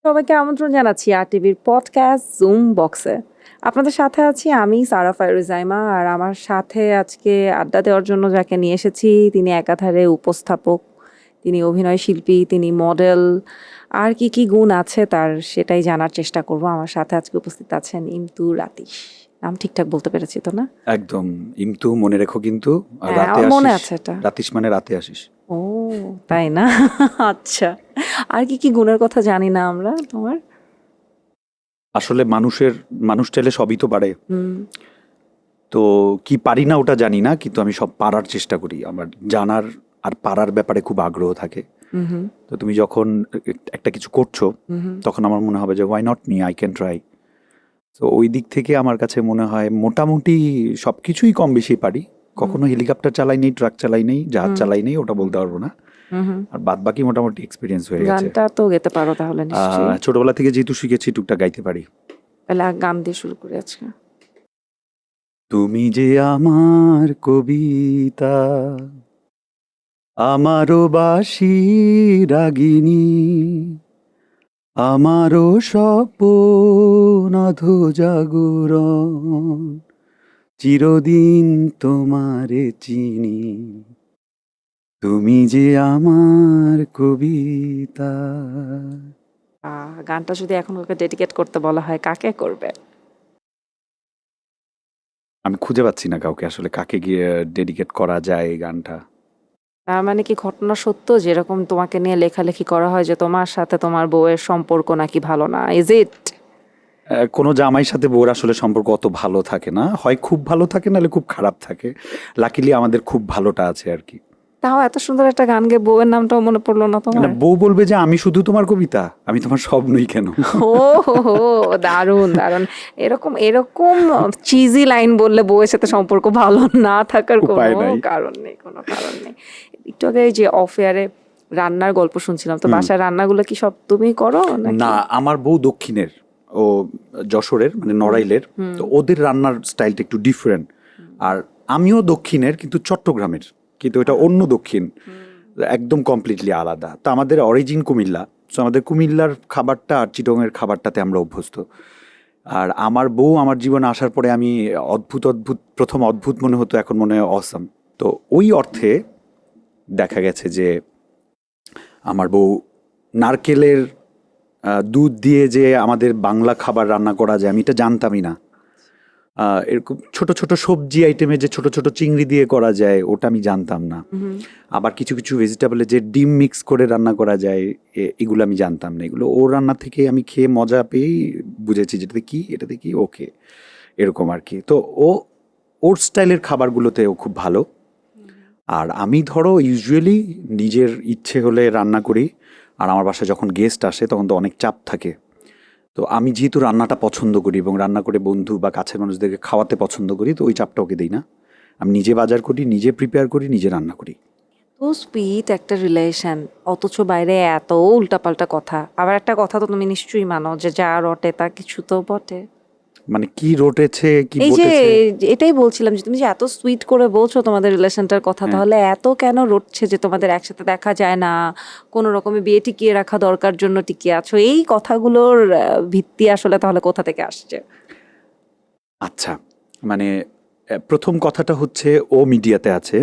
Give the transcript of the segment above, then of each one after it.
সবাইকে আমন্ত্রণ জানাচ্ছি আর টিভির পডকাস্ট জুম বক্সে। আপনাদের সাথে আছি আমি সারা ফায়রুজাইমা, আর আমার সাথে আজকে আড্ডা দেওয়ার জন্য যাকে নিয়ে এসেছি তিনি একাধারে উপস্থাপক, তিনি অভিনয় শিল্পী, তিনি মডেল, আর কি কি গুণ আছে তার সেটাই জানার চেষ্টা করব। আমার সাথে আজকে উপস্থিত আছেন ইমতু রাতিশ। নাম ঠিকঠাক বলতে পেরেছি তো না? একদম। ইমতু মনে রেখো কিন্তু। হ্যাঁ, রাতে আমার মনে আসিস। আছে এটা। রাতিস মানে রাতে আসিস। ও, তাই না? আচ্ছা, আর কি কি গুণের কথা জানি না আমরা তোমার? আসলে মানুষ চাইলে সবই তো পারে। হুম। তো কি পারি না ওটা জানি না, কিন্তু আমি সব পারার চেষ্টা করি। আমার জানার আর পারার ব্যাপারে খুব আগ্রহ থাকে। হুম হুম তো তুমি যখন একটা কিছু করছো, হুম। তখন আমার মনে হবে যে why not me, I can try. তো ওই দিক থেকে আমার কাছে মনে হয় মোটামুটি সব কিছুই কম বেশি পারি। কখনো হেলিকপ্টার চালাই নেই, ট্রাক চালাই নেই, জাহাজ চালাই নেই, ওটা বলতে পারবো না। আর বাদ বাকি মোটামুটি এক্সপিরিয়েন্স হয়ে গেছে। গানটা তো গেতে পারো তাহলে নিশ্চয়ই। ছোটবেলা থেকে যেহেতু শিখেছি টুকটাক গাইতে পারি। তাহলে গান দিয়ে শুরু করে আজকে। তুমি যে আমার কবিতা, আমারও বাসি রাগিনী, আমারও স্বপ্ন জাগরণ, চিরদিন তোমারে চিনি, তুমি যে আমার কবিতা। গানটা যদি এখন ওকে ডেডিকেট করতে বলা হয় কাকে করবে? আমি খুঁজে পাচ্ছি না কাউকে আসলে কাকে গিয়ে ডেডিকেট করা যায় এই গানটা। তার মানে কি ঘটনা সত্য, যেরকম তোমাকে নিয়ে লেখালেখি করা হয় যে তোমার সাথে তোমার বউয়ের সম্পর্ক নাকি ভালো না? Is it? কোনো জামাইয়ের সাথে বউর আসলে সম্পর্ক অত ভালো থাকে না, হয় খুব ভালো থাকে নাহলে খুব খারাপ থাকে। লাকিলি আমাদের খুব ভালোটা আছে আর কি। তাও এত সুন্দর একটা গান গেয়ে বউয়ের নামটাও মনে পড়লো না তোমার? বউ বলবে যে আমি শুধু তোমার কবিতা, আমি তোমার সব নই কেন? ও হো হো, দারুণ দারুণ। এরকম এরকম চিজি লাইন বললে বউয়ের সাথে সম্পর্ক ভালো না থাকার উপায় কোনো নাই। কারণ নেই, কোনো কারণ নেই। একটু আগে এই যে অফ এয়ারে রান্নার গল্প শুনছিলাম, তো বাসায় রান্নাগুলো কি সব তুমি করো নাকি? না, আমার বউ দক্ষিণের, ও যশোরের মানে নড়াইলের। তো ওদের রান্নার স্টাইলটা একটু ডিফারেন্ট। আর আমিও দক্ষিণের কিন্তু চট্টগ্রামের, কিন্তু এটা অন্য দক্ষিণ, একদম কমপ্লিটলি আলাদা। তো আমাদের অরিজিন কুমিল্লা, তো আমাদের কুমিল্লার খাবারটা আর চিটংয়ের খাবারটাতে আমরা অভ্যস্ত। আর আমার বউ আমার জীবনে আসার পরে আমি প্রথম অদ্ভুত মনে হতো, এখন মনে হয় অসাম। তো ওই অর্থে দেখা গেছে যে আমার বউ নারকেলের দুধ দিয়ে যে আমাদের বাংলা খাবার রান্না করা যায়, আমি এটা জানতামই না। এরকম ছোট ছোট সবজি আইটেমে যে ছোট ছোট চিংড়ি দিয়ে করা যায়, ওটা আমি জানতাম না। আবার কিছু কিছু ভেজিটেবলে যে ডিম মিক্স করে রান্না করা যায়, এগুলো আমি জানতাম না। এগুলো ওর রান্না থেকে আমি খেয়ে মজা পেয়েই বুঝেছি এটাতে কি ওকে, এরকম আর কি। তো ওর স্টাইলের খাবারগুলোতে ও খুব ভালো। আর আমি ধরো ইউজুয়ালি নিজের ইচ্ছে হলে রান্না করি। আর আমার বাসায় যখন গেস্ট আসে তখন তো অনেক চাপ থাকে। তো আমি যেহেতু রান্নাটা পছন্দ করি এবং রান্না করে বন্ধু বা কাছের মানুষদেরকে খাওয়াতে পছন্দ করি, তো ওই চাপটা ওকে দিই না। আমি নিজে বাজার করি, নিজে প্রিপেয়ার করি, নিজে রান্না করি। তো সুইট একটা রিলেশন, অথচ বাইরে এত উল্টাপাল্টা কথা। আবার একটা কথা তো তুমি নিশ্চয়ই মানো যে যা রটে তা কিছু তো বটে। মানে কি রটেছে কি এই যে বটেছে? এটাই বলছিলাম যে তুমি যে এত সুইট করে বলছো তোমাদের রিলেশনটার কথা, তাহলে এত কেন রটছে যে তোমাদের একসাথে দেখা যায় না, কোনো রকমে বিয়ে টিকিয়ে রাখা দরকার জন্য টিকিয়ে আছো? এই কথাগুলোর ভিত্তি আসলে তাহলে কোথা থেকে আসছে? আচ্ছা, মানে প্রথম কথাটা হচ্ছে ও মিডিয়াতে আছে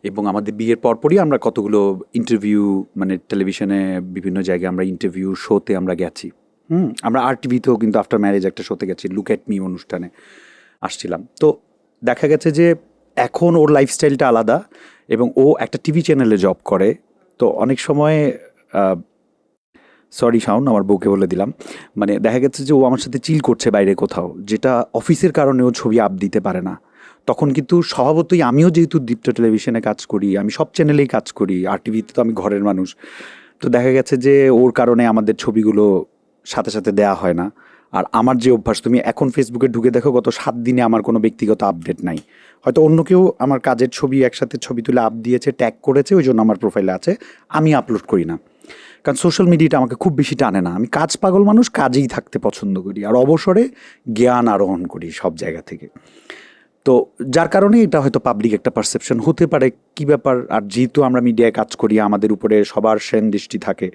এবং আমাদের বিয়ের পরপরই আমরা কতগুলো ইন্টারভিউ, মানে টেলিভিশনে বিভিন্ন জায়গায় আমরা ইন্টারভিউ শোতে আমরা গেছি। আমরা RTVতেও কিন্তু আফটার ম্যারেজ একটা শোতে গেছি, লুক অ্যাট মি অনুষ্ঠানে আসছিলাম। তো দেখা গেছে যে এখন ওর লাইফস্টাইলটা আলাদা এবং ও একটা টিভি চ্যানেলে জব করে। তো অনেক সময় সরি শাওন, আমার বউকে বলে দিলাম, মানে দেখা গেছে যে ও আমার সাথে চিল করছে বাইরে কোথাও, যেটা অফিসের কারণে ও ছবি আপ দিতে পারে না। তখন কিন্তু স্বভাবতই আমিও যেহেতু দীপ্ত টেলিভিশনে কাজ করি, আমি সব চ্যানেলেই কাজ করি, RTVতে তো আমি ঘরের মানুষ। তো দেখা গেছে যে ওর কারণে আমাদের ছবিগুলো সাথে সাথে দেয়া হয় না। আর আমার যে অভ্যাস, তুমি এখন ফেসবুকে ঢুকে দেখো গত 7 দিনে আমার কোনো ব্যক্তিগত আপডেট নাই। হয়তো অন্য কেউ আমার কাজের ছবি একসাথে ছবি তুলে আপ দিয়েছে, ট্যাগ করেছে, ওই জন্য আমার প্রোফাইলে আছে, আমি আপলোড করি না। কারণ সোশ্যাল মিডিয়াটা আমাকে খুব বেশি টানে না। আমি কাজ পাগল মানুষ, কাজেই থাকতে পছন্দ করি, আর অবসরে জ্ঞান আরোহণ করি সব জায়গা থেকে। তো যার কারণে এটা হয়তো পাবলিক একটা পারসেপশন হতে পারে কি ব্যাপার। আর যেহেতু আমরা মিডিয়ায় কাজ করি, আমাদের উপরে সবার সেন দৃষ্টি থাকে,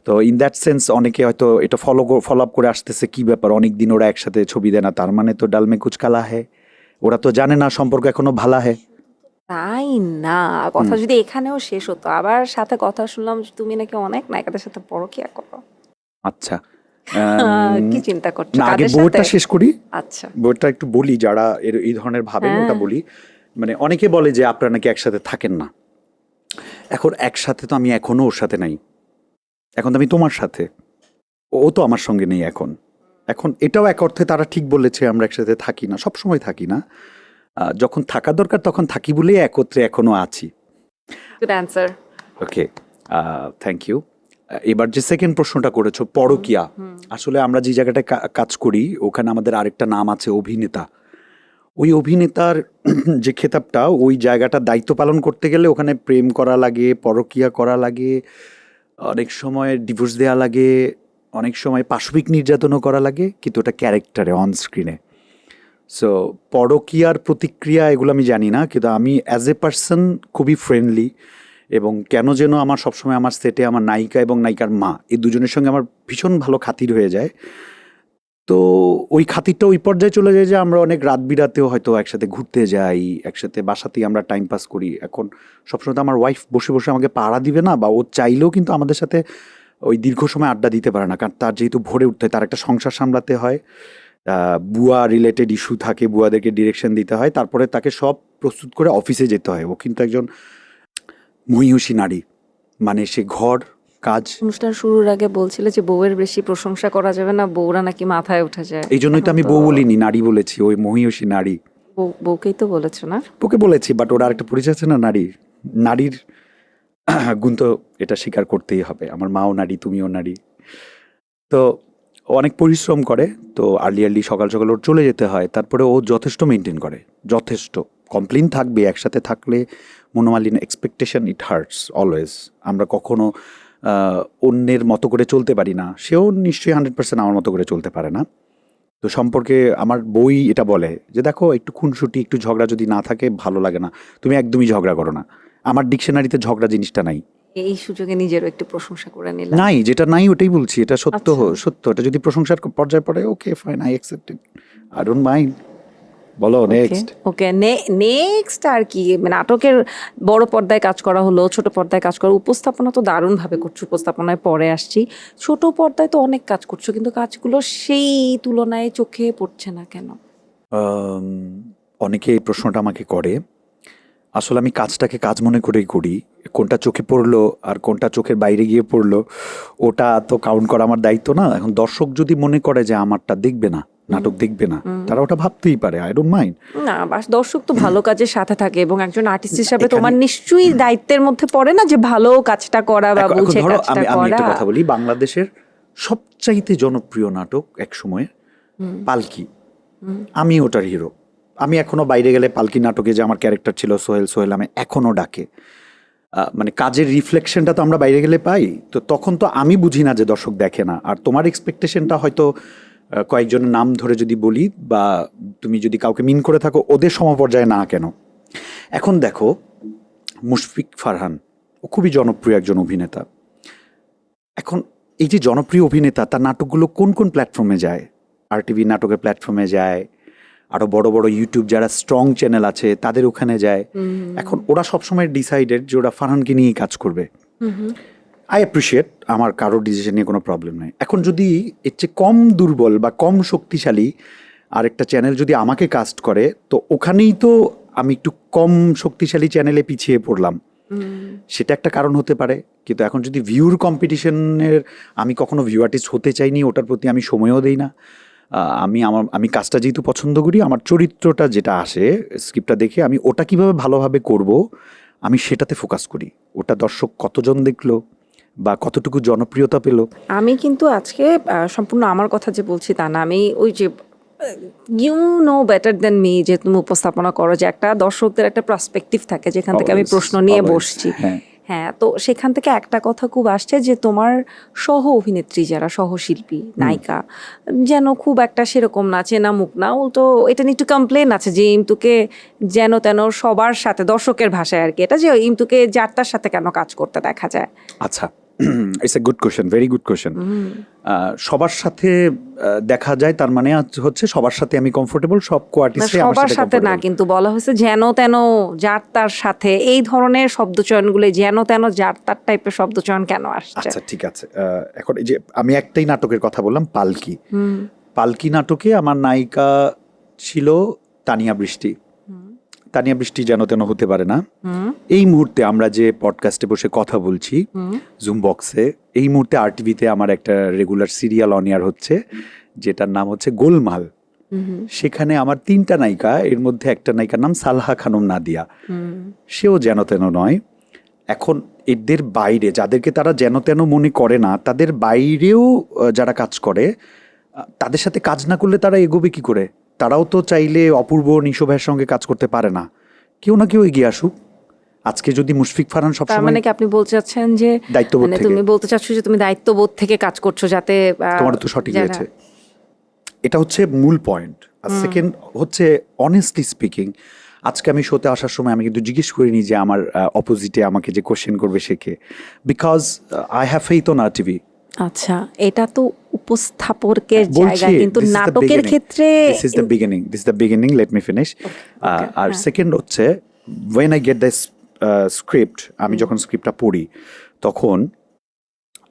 তো ইন দ্যাট সেন্স অনেকে হয়তো এটা ফলো আপ করে আসতেছে কি ব্যাপার, অনেক দিন ওরা একসাথে ছবি দেয় না, তার মানে তো ডালমে কুচ কালা হ্যায়, ওরা তো জানে না সম্পর্ক এখনো ভালা হ্যায়। তাই না, কথা যদি এখানেও শেষ হতো, আবার সাথে কথা শুনলাম যে তুমি নাকি অনেক নায়িকাদের সাথে পরকীয়া করো। আচ্ছা, কি চিন্তা করছো, না আগে কাদের বইটা সাথে? শেষ করি, আচ্ছা, বইটা একটু বলি যারা এই ধরনের ভাবেন হ্যাঁ। ওটা বলি। মানে অনেকে বলে যে আপনারা নাকি একসাথে থাকেন না। এখন একসাথে তো আমি এখনো ওর সাথে নাই, এখন তো আমি তোমার সাথে, ও তো আমার সঙ্গে নেই এখন। এখন এটাও এক অর্থে তারা ঠিক বলেছে, আমরা একসাথে থাকি না, সব সময় থাকি না, যখন থাকা দরকার তখন থাকি বলেই একত্রে এখনো আছি। Good answer. Okay, thank you. এবার যে সেকেন্ড প্রশ্নটা করেছো, পরকীয়া, আসলে আমরা যে জায়গাটায় কাজ করি ওখানে আমাদের আরেকটা নাম আছে অভিনেতা। ওই অভিনেতার যে খেতাবটা, ওই জায়গাটা দায়িত্ব পালন করতে গেলে ওখানে প্রেম করা লাগে, পরকীয়া করা লাগে, অনেক সময় ডিভোর্স দেওয়া লাগে, অনেক সময় পাশবিক নির্যাতনও করা লাগে, কিন্তু ওটা ক্যারেক্টারে অন স্ক্রিনে। সো পরকীয়ার প্রতিক্রিয়া এগুলো আমি জানি না, কিন্তু আমি অ্যাজ এ পার্সন খুবই ফ্রেন্ডলি, এবং কেন যেন আমার সবসময় আমার সেটে আমার নায়িকা এবং নায়িকার মা এই দুজনের সঙ্গে আমার ভীষণ ভালো খাতির হয়ে যায়। তো ওই খাতিরটা ওই পর্যায়ে চলে যায় যে আমরা অনেক রাত বিরাতেও হয়তো একসাথে ঘুরতে যাই, একসাথে বাসাতেই আমরা টাইম পাস করি। এখন সবসময় তো আমার ওয়াইফ বসে বসে আমাকে পাড়া দিবে না, বা ও চাইলেও কিন্তু আমাদের সাথে ওই দীর্ঘ সময় আড্ডা দিতে পারে না, কারণ তার যেহেতু ভোরে উঠতে হয়, তার একটা সংসার সামলাতে হয়, বুয়া রিলেটেড ইস্যু থাকে, বুয়াদেরকে ডিরেকশন দিতে হয়, তারপরে তাকে সব প্রস্তুত করে অফিসে যেতে হয়। ও কিন্তু একজন মহিষী নারী, মানে সে ঘর কাজ। অনুষ্ঠান শুরুর আগে বলছিলে যে বউয়ের বেশি প্রশংসা করা যাবে না, বউরা নাকি মাথায় উঠে যায়। এই জন্যই তো আমি বউ বলিনি, নারী বলেছি, ওই মহিষী নারী। বউকেই তো বলেছো না? ওকে বলেছি, বাট ওরা আরেকটা পরিচয় আছে না, নারী, নারীর গুণ তো এটা স্বীকার করতেই হবে। আমার মাও নারী, তুমিও নারী। তো ও অনেক পরিশ্রম করে, তো আর্লি সকাল সকাল ওর চলে যেতে হয়, তারপরে ও যথেষ্ট মেনটেন করে, যথেষ্ট। কমপ্লেন থাকবে, একসাথে থাকলে মনোমালিন্য, এক্সপেকটেশন, ইট হার্টস অলওয়েজ। আমরা কখনো অন্যের মতো করে চলতে পারি না, সেও নিশ্চয়ই 100% আমার মতো করে চলতে পারে না। তো সম্পর্কে আমার বই এটা বলে যে দেখো, একটু খুনসুটি, একটু ঝগড়া যদি না থাকে ভালো লাগে না, তুমি একদমই ঝগড়া করো না। আমার ডিকশনারিতে ঝগড়া জিনিসটা নাই। এই সুযোগে নিজেরও একটু প্রশংসা করে নিলাম। নাই, যেটা নাই ওটাই বলছি, এটা সত্য। আচ্ছা। সত্য, এটা যদি প্রশংসার পর্যায়ে পড়ে, okay fine, I accept it, I don't mind. বলো নেক্সট। ওকে, নেক্সট আর কি, মানে নাটকের বড় পর্দায় কাজ করা হলো, ছোট পর্দায় কাজ করা, উপস্থাপনা তো দারুণ ভাবে করছো, উপস্থাপনায় পরে আসছি। ছোট পর্দায় তো অনেক কাজ করছো, কিন্তু কাজগুলো সেই তুলনায় চোখে পড়ছে না কেন? অনেকে এই প্রশ্নটা আমাকে করে। আসলে আমি কাজটাকে কাজ মনে করেই করি। কোনটা চোখে পড়লো আর কোনটা চোখের বাইরে গিয়ে পড়লো ওটা তো কাউন্ট করা আমার দায়িত্ব না। এখন দর্শক যদি মনে করে যে আমারটা দেখবে না, নাটক দেখবে না, তারা ওটা ভাবতেই পারে, আই ডোন্ট মাইন্ড। না, বাস দর্শক তো ভালো কাজের সাথে থাকে, এবং একজন আর্টিস্ট হিসাবে তোমার নিশ্চয়ই দায়িত্বের মধ্যে পড়ে না যে ভালো কাজটা করা বা বুঝে ধরো কাজটা আমি একটা করা। কথা বলি, বাংলাদেশের সবচাইতে জনপ্রিয় নাটক এক সময় পালকি, আমি ওটার হিরো। আমি এখনো বাইরে গেলে পালকি নাটকে যে আমার ক্যারেক্টার ছিল সোহেল, সোহেল আমি এখনো ডাকে। মানে কাজের রিফ্লেকশনটা তো আমরা বাইরে গেলে পাই, তো তখন তো আমি বুঝি না যে দর্শক দেখে না। আর তোমার এক্সপেকটেশনটা হয়তো কয়েকজনের নাম ধরে যদি বলি, বা তুমি যদি কাউকে মিন করে থাকো, ওদের সমপর্যায়ে না কেন। এখন দেখো, মুশফিক ফারহান, ও খুবই জনপ্রিয় একজন অভিনেতা। এখন এই যে জনপ্রিয় অভিনেতা, তার নাটকগুলো কোন কোন প্ল্যাটফর্মে যায়? RTV নাটকের প্ল্যাটফর্মে যায়, আরও বড় বড় ইউটিউব যারা স্ট্রং চ্যানেল আছে তাদের ওখানে যায়। এখন ওরা সবসময় ডিসাইডেড যে ওরা ফারহানকে নিয়েই কাজ করবে। আই অ্যাপ্রিসিয়েট, আমার কারোর ডিসিশন নিয়ে কোনো প্রবলেম নেই। এখন যদি এর চেয়ে কম দুর্বল বা কম শক্তিশালী আরেকটা চ্যানেল যদি আমাকে কাস্ট করে, তো ওখানেই তো আমি একটু কম শক্তিশালী চ্যানেলে পিছিয়ে পড়লাম, সেটা একটা কারণ হতে পারে। কিন্তু এখন যদি ভিউর কম্পিটিশনের, আমি কখনো ভিউ আর্টিস্ট হতে চাইনি, ওটার প্রতি আমি সময়ও দিই না। আমি কাজটা যেহেতু পছন্দ করি, আমার চরিত্রটা যেটা আসে স্ক্রিপ্টটা দেখে, আমি ওটা কিভাবে ভালোভাবে করব আমি সেটাতে ফোকাস করি। ওটা দর্শক কতজন দেখলো বা কতটুকু জনপ্রিয়তা পেল। আমি কিন্তু আজকে সম্পূর্ণ আমার কথা যে বলছি তা না, আমি ওই যে you know better than me, যে তুমি উপস্থাপনা করো, যে একটা দর্শকদের একটা পার্সপেক্টিভ থাকে যেখান থেকে আমি প্রশ্ন নিয়ে বসছি। হ্যাঁ, তো সেখান থেকে একটা কথা খুব আসছে যে তোমার সহ অভিনেত্রী যারা সহশিল্পী নায়িকা যেন খুব একটা সেরকম না, চেনা মুখ না, উল্টো এটা নিয়ে একটু কমপ্লেন আছে যে ইমতুকে যেন তেন সবার সাথে, দর্শকের ভাষায় আর কি, এটা যে ইমতুকে যার তার সাথে কেন কাজ করতে দেখা যায়। আচ্ছা, it's a good question, very good question. সবার সাথে দেখা যায় তার মানে হচ্ছে সবার সাথে আমি কমফোর্টেবল, সব না, কোয়ার্টিস্টে আমার সবার সাথে সাথে না, comfortable। কিন্তু বলা হয়েছে যেন তেন যার তার সাথে, এই ধরনের শব্দচয়নগুলো যেন তেন যার তার টাইপের শব্দচয়ন কেন আসছে? আচ্ছা ঠিক আছে, এখন এই যে আমি একটাই নাটকের কথা বললাম, পালকি। পালকি নাটকে আমার নায়িকা ছিল তানিয়া বৃষ্টি। তানিয়া বৃষ্টি যেন তেন হতে পারে না। এই মুহূর্তে আমরা যে পডকাস্টে বসে কথা বলছি জুম বক্সে, এই মুহূর্তে আরটিভিতে আমার একটা রেগুলার সিরিয়াল অন এয়ার হচ্ছে যেটার নাম হচ্ছে গোলমাল। সেখানে আমার 3টা নায়িকা, এর মধ্যে একটা নায়িকার নাম সালহা খানম নাদিয়া, সেও যেন তেন নয়। এখন এদের বাইরে যাদেরকে তারা যেন তেন মনে করে না, তাদের বাইরেও যারা কাজ করে, তাদের সাথে কাজ না করলে তারা এগোবে কি করে? তারাও তো চাইলে অপূর্ব নিশো ভাইয়ের সঙ্গে কাজ করতে পারে না? কেউ না কেউ এগিয়ে আসুক। আজকে যদি মুশফিক ফারহান তার সবসময়, মানে কি আপনি বলতে চাচ্ছেন যে দায়িত্ববোধ মানে থেকে। তুমি বলতে চাচ্ছ যে তুমি দায়িত্ববোধ থেকে কাজ করছো যাতে তোমার তো সঠিক যারা- হয়েছে, এটা হচ্ছে মূল পয়েন্ট। আর সেকেন্ড হচ্ছে অনেস্টলি স্পিকিং, আজকে আমি শোতে আসার সময় আমি কিন্তু জিজ্ঞেস করিনি যে আমার অপোজিটে আমাকে যে কোশ্চেন করবে সে কে, because I have faith on RTV. আচ্ছা, এটা তো উপস্থাপকের জায়গা, বলছি কিন্তু this is the নাটকের beginning. ক্ষেত্রে This is the beginning. This is the beginning. Let me finish. R second হচ্ছে when I get this script, আমি যখন স্ক্রিপ্টটা পড়ি তখন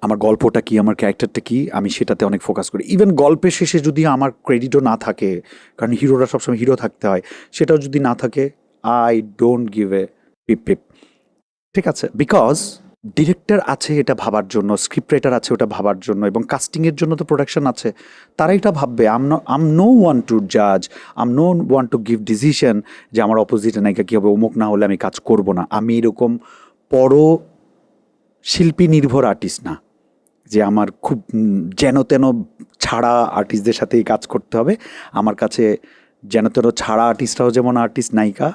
আমার গল্পটা কি, আমার ক্যারেক্টারটা কি, আমি সেটাতে অনেক ফোকাস করি। ইভেন গল্পের শেষে যদি আমার ক্রেডিটও না থাকে, কারণ হিরোরা সবসময় হিরো থাকতে হয়, সেটাও যদি না থাকে, আই ডোন্ট গিভ এ পিপ পিপ। ঠিক আছে, বিকজ ডিরেক্টর আছে এটা ভাবার জন্য, স্ক্রিপ্ট রাইটার আছে ওটা ভাবার জন্য, এবং কাস্টিংয়ের জন্য তো প্রোডাকশন আছে, তারা এটা ভাববে। আম নো ওয়ান টু জাজ, um no one to give decision যে আমার অপোজিটে নায়িকা কী হবে, অমুক না হলে আমি কাজ করব না। আমি এরকম শিল্পী নির্ভর আর্টিস্ট না যে আমার খুব যেন তেন ছাড়া আর্টিস্টদের সাথেই কাজ করতে হবে। আমার কাছে যেন তেন ছাড়া আর্টিস্টরাও যেমন আর্টিস্ট, নায়িকা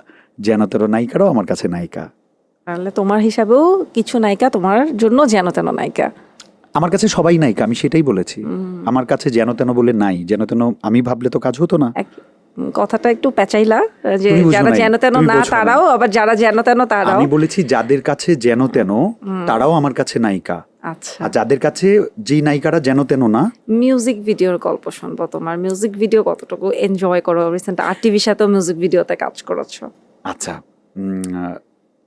যেন তেন নায়িকারাও আমার কাছে নায়িকা। তাহলে তোমার হিসাবেও কিছু নায়িকা তোমার জন্য যেন তেন নায়িকা। আমার কাছে সবাই নায়িকা, আমি সেটাই বলেছি। আমার কাছে যেন তেন বলে নাই, যেন তেন আমি ভাবলে তো কাজ হতো না। কথাটা একটু পেঁচাইলা যে তুমি বুঝো যারা নাই, যেন তেন তুমি না বোঝো নাই। তারাও, আবার যারা যেন তেন তারাও। আমি বলেছি যাদের কাছে যেন তেন তারাও আমার কাছে নায়িকা, আচ্ছা, আর যাদের কাছে যেই নায়িকারা যেন তেন না। মিউজিক ভিডিওর গল্প শুনবো। তোমার মিউজিক ভিডিও কতটুকু এনজয় করো? রিসেন্ট আরটিভির সাথেও মিউজিক ভিডিওতে কাজ করেছো। আচ্ছা,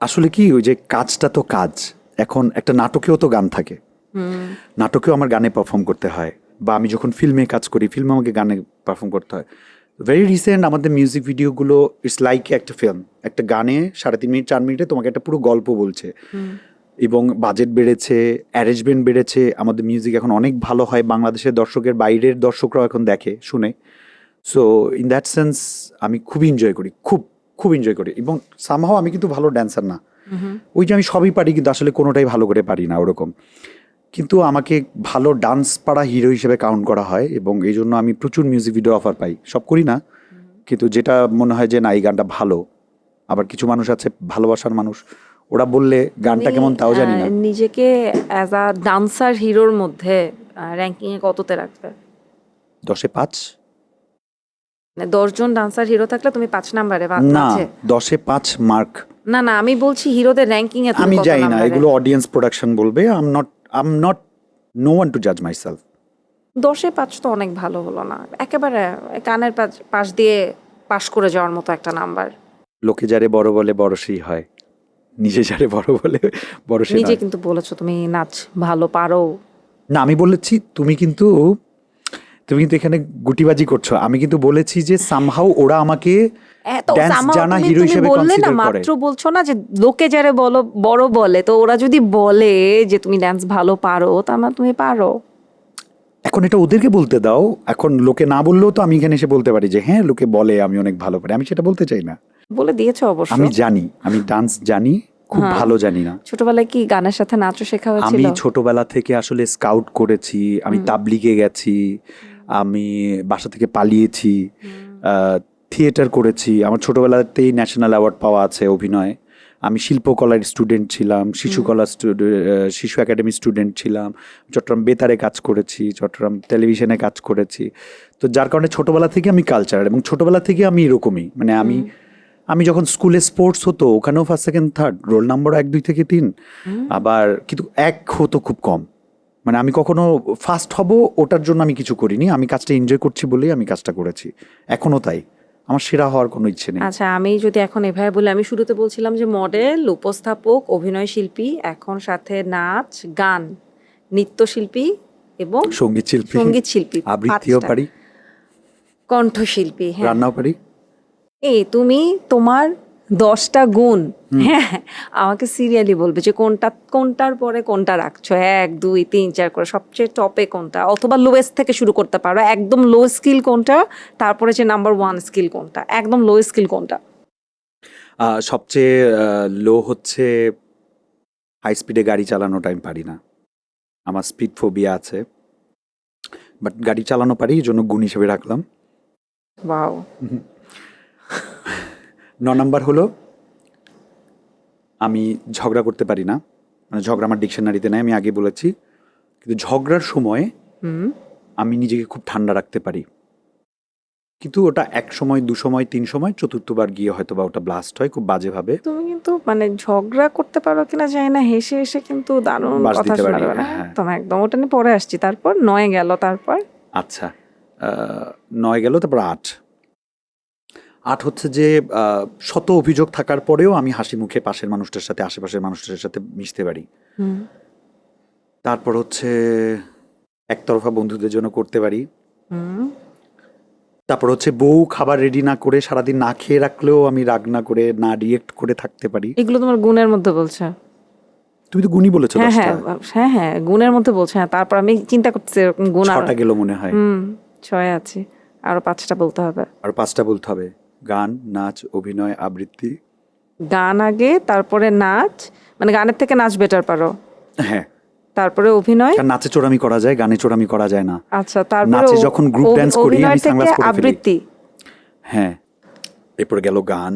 আসলে কি, ওই যে কাজটা তো কাজ। এখন একটা নাটকেও তো গান থাকে, নাটকেও আমার গানে পারফর্ম করতে হয়, বা আমি যখন ফিল্মে কাজ করি, ফিল্মে আমাকে গানে পারফর্ম করতে হয়। ভেরি রিসেন্ট আমাদের মিউজিক ভিডিওগুলো ইটস লাইক একটা ফিল্ম, একটা গানে 3.5 মিনিট 4 মিনিটে তোমাকে একটা পুরো গল্প বলছে, এবং বাজেট বেড়েছে, অ্যারেঞ্জমেন্ট বেড়েছে, আমাদের মিউজিক এখন অনেক ভালো হয়, বাংলাদেশের দর্শকের বাইরের দর্শকরাও এখন দেখে শুনে। সো ইন দ্যাট সেন্স আমি খুবই এনজয় করি, খুব এনজয় করি। এবং সামহাও আমি কিন্তু ভালো ড্যান্সার না, ওই যে আমি সবই পারি কিন্তু আসলে কোনোটাই ভালো করে পারি না ওরকম, কিন্তু আমাকে ভালো ডান্স পারা হিরো হিসেবে কাউন্ট করা হয়, এবং এই জন্য আমি প্রচুর মিউজিক ভিডিও অফার পাই। সব করি না, কিন্তু যেটা মনে হয় যে না এই গানটা ভালো, আবার কিছু মানুষ আছে ভালোবাসার মানুষ, ওরা বললে গানটা কেমন তাও জানি না। নিজেকে অ্যাজ আ ডান্সার হিরোর মধ্যে র্যাঙ্কিং এ কততে রাখবে? 10-এ 5। মানে 10 জন ডান্সার হিরো থাকলে তুমি 5 নাম্বারে বা না, আছে? 10-এ 5 মার্ক। না না, আমি বলছি হিরোদের র্যাঙ্কিং এ তুমি আমি কত যাই না, নাম্বারে? এগুলো অডিয়েন্স প্রোডাকশন বলবে। আম নট নো ওয়ান টু জাজ মাইসেলফ। 10-এ 5 তো অনেক ভালো হলো না, একেবারে কানের পাশ দিয়ে পাশ করে যাওয়ার মতো একটা নাম্বার। লোকে যারে বড় বলে বড় সেই হয়, নিজে যারে বড় বলে বড় সে নিজে নয়। কিন্তু বলেছো তুমি নাচ ভালো পারো। না, আমি বলেছি তুমি কিন্তু এখানে গুটিবাজি করছো। আমি কিন্তু বলেছি যে সামহাউ ওরা আমাকে এত ড্যান্স somehow জানা তুমি হিরো হিসেবে বললে না, কনসিডার করে। মাত্র বলছো না যে লোকে যারে বড় বলে, তো ওরা যদি বলে যে তুমি ডান্স ভালো পারো, তার মানে তুমি পারো। এখন এটা ওদেরকে বলতে দাও। এখন লোকে না বললেও তো আমি এখানে এসে বলতে পারি যে হ্যাঁ লোকে বলে আমি অনেক ভালো পারি। আমি সেটা বলতে চাই না। বলে দিয়েছো অবশ্য। আমি জানি, আমি ডান্স জানি, খুব ভালো জানি না। ছোটবেলায় কি গানের সাথে নাচও শেখা হয়েছিল? আমি ছোটবেলা থেকে আসলে স্কাউট করেছি, আমি তাবলিগে গেছি, আমি বাসা থেকে পালিয়েছি, থিয়েটার করেছি। আমার ছোটবেলাতেই ন্যাশনাল অ্যাওয়ার্ড পাওয়া আছে অভিনয়ে। আমি শিল্পকলার স্টুডেন্ট ছিলাম, শিশু একাডেমি স্টুডেন্ট ছিলাম, চট্টগ্রাম বেতারে কাজ করেছি, চট্টগ্রাম টেলিভিশনে কাজ করেছি। তো যার কারণে ছোটবেলা থেকে আমি কালচার, এবং ছোটবেলা থেকে আমি এরকমই, মানে আমি যখন স্কুলে স্পোর্টস হতো ওখানেও first second third, roll number 1 2 থেকে 3, আবার কিন্তু 1 হতো খুব কম। মানে আমি কখনো ফার্স্ট হব ওটার জন্য আমি কিছু করিনি, আমি কাজটা এনজয় করছি বলেই আমি কাজটা করেছি, এখনো তাই। আমার সেরা হওয়ার কোনো ইচ্ছে নেই। আচ্ছা, আমি যদি এখন এভাবে বলি, আমি শুরুতে বলছিলাম যে মডেল, উপস্থাপক, অভিনয় শিল্পী, এখন সাথে নাচ, গান, নৃত্যশিল্পী এবং সঙ্গীত শিল্পী, আবৃত্তিও 5টা। পারি, কণ্ঠশিল্পী। হ্যাঁ, রান্নাও পারি। এই তুমি তোমার 10টা গুণ, হ্যাঁ, আমাকে সিরিয়ালি বলবে যে কোনটার পরে কোনটা রাখছো, 1 2 3 4 করে, সবচেয়ে টপে কোনটা, অথবা লোয়েস্ট থেকে শুরু করতে পারো, একদম লো স্কিল কোনটা, তারপরে যে নাম্বার 1 স্কিল কোনটা, একদম লো স্কিল কোনটা। সবচেয়ে লো হচ্ছে হাই স্পিডে গাড়ি চালানোটা আমি পারি না, আমার স্পিড ফোবিয়া আছে, বাট গাড়ি চালানো পারি, এই জন্য গুণ হিসেবে রাখলাম। ওয়াও। 9 নাম্বার হলো আমি ঝগড়া করতে পারি না, মানে ঝগড়া আমার ডিকশনারিতে নাই, আমি আগে বলেছি, কিন্তু ঝগড়ার সময় আমি নিজেকে খুব ঠান্ডা রাখতে পারি, কিন্তু ওটা 1 সময় 2 সময় 3 সময়, চতুর্থবার গিয়ে হয়তো বা ওটা ব্লাস্ট হয় খুব বাজেভাবে। তুমি কিন্তু মানে ঝগড়া করতে পারো কিনা জানি না, হেসে হেসে কিন্তু দারুণ বাস কথা দিতে পারি, শোনাবে না, হ্যাঁ। একদম একদম। ওটা নিয়ে পরে আসছি, তারপর 9 গেল, তারপর আচ্ছা, 9 গেল, তারপর 8 হচ্ছে যে শত অভিযোগ থাকার পরেও আমি হাসি মুখে পাশের মানুষটার সাথে, আশেপাশের মানুষটার সাথে মিশতে পারি। তারপর হচ্ছে একতরফা বন্ধুদের জন্য করতে পারি। তারপর হচ্ছে বউ খাবার রেডি না করে সারাদিন না খেয়ে রাখলেও আমি রাগ না করে, না রিয়েক্ট করে থাকতে পারি। এগুলো তোমার গুণের মধ্যে বলছে? তুমি তো গুণই বলেছো, হ্যাঁ 10টা। হ্যাঁ হ্যাঁ হ্যাঁ, গুণের মধ্যে বলছে। হ্যাঁ, তারপর আমি চিন্তা করতেছি এরকম গুণ 6টা গেল মনে হয়। 6 আছে, আরো 5টা বলতে হবে। আর 5টা বলতে হবে, গান, নাচ, অভিনয়, আবৃত্তি। গান আগে, তারপরে নাচ, মানে গানের থেকে নাচ বেটার পারো, হ্যাঁ। তারপরে অভিনয়। আর নাচে চোরামি করা যায়, গানে চোরামি করা যায় না। আচ্ছা, তারপরে নাচে যখন গ্রুপ ড্যান্স করি আমি অভিনয় থেকে সানগ্লাস পরে ফেলি। আবৃত্তি। হ্যাঁ, এরপরে গেল গান,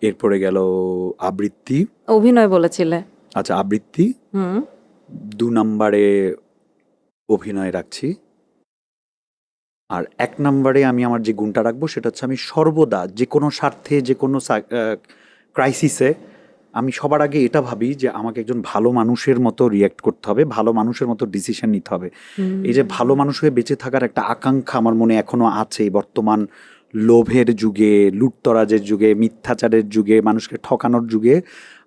এরপরে গেল আবৃত্তি। অভিনয় বলেছিলে? আচ্ছা, আবৃত্তি। 2 নম্বরে অভিনয় রাখছি। আর 1 নম্বরে আমি আমার যে গুণটা রাখবো সেটা হচ্ছে আমি সর্বদা যে কোনো স্বার্থে, যে কোনো ক্রাইসিসে আমি সবার আগে এটা ভাবি যে আমাকে একজন ভালো মানুষের মতো রিয়্যাক্ট করতে হবে, ভালো মানুষের মতো ডিসিশন নিতে হবে। এই যে ভালো মানুষ হয়ে বেঁচে থাকার একটা আকাঙ্ক্ষা আমার মনে এখনো আছে, বর্তমান লোভের যুগে, লুটতরাজের যুগে, মিথ্যাচারের যুগে, মানুষকে ঠকানোর যুগে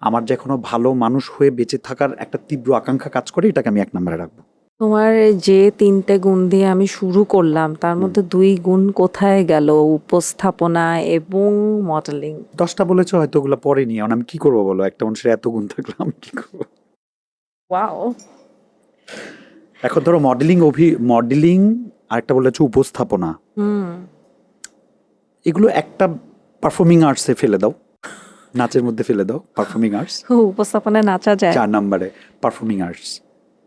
আমার যে এখনো ভালো মানুষ হয়ে বেঁচে থাকার একটা তীব্র আকাঙ্ক্ষা কাজ করে, এটাকে আমি 1 নম্বরে রাখবো। তোমার যে 3টে গুণ দিয়ে আমি শুরু করলাম, তার মধ্যে 2 গুণ কোথায় গেল? উপস্থাপনা এবং মডেলিং। 10টা বলেছো, হয়তো ওগুলো পরে নিয়ে, আমি কি করবো বলো, একটা মানুষের এত গুণ থাকলে আমি কি করবো? ওয়াও। এখন ধরো মডেলিং আর একটা বলেছো উপস্থাপনা, এগুলো একটা পারফর্মিং আর্টসে ফেলে দাও, নাচের মধ্যে ফেলে দাও পারফর্মিং আর্টস। উপস্থাপনায় নাচা যায়? 4 নম্বরে পারফর্মিং আর্টস।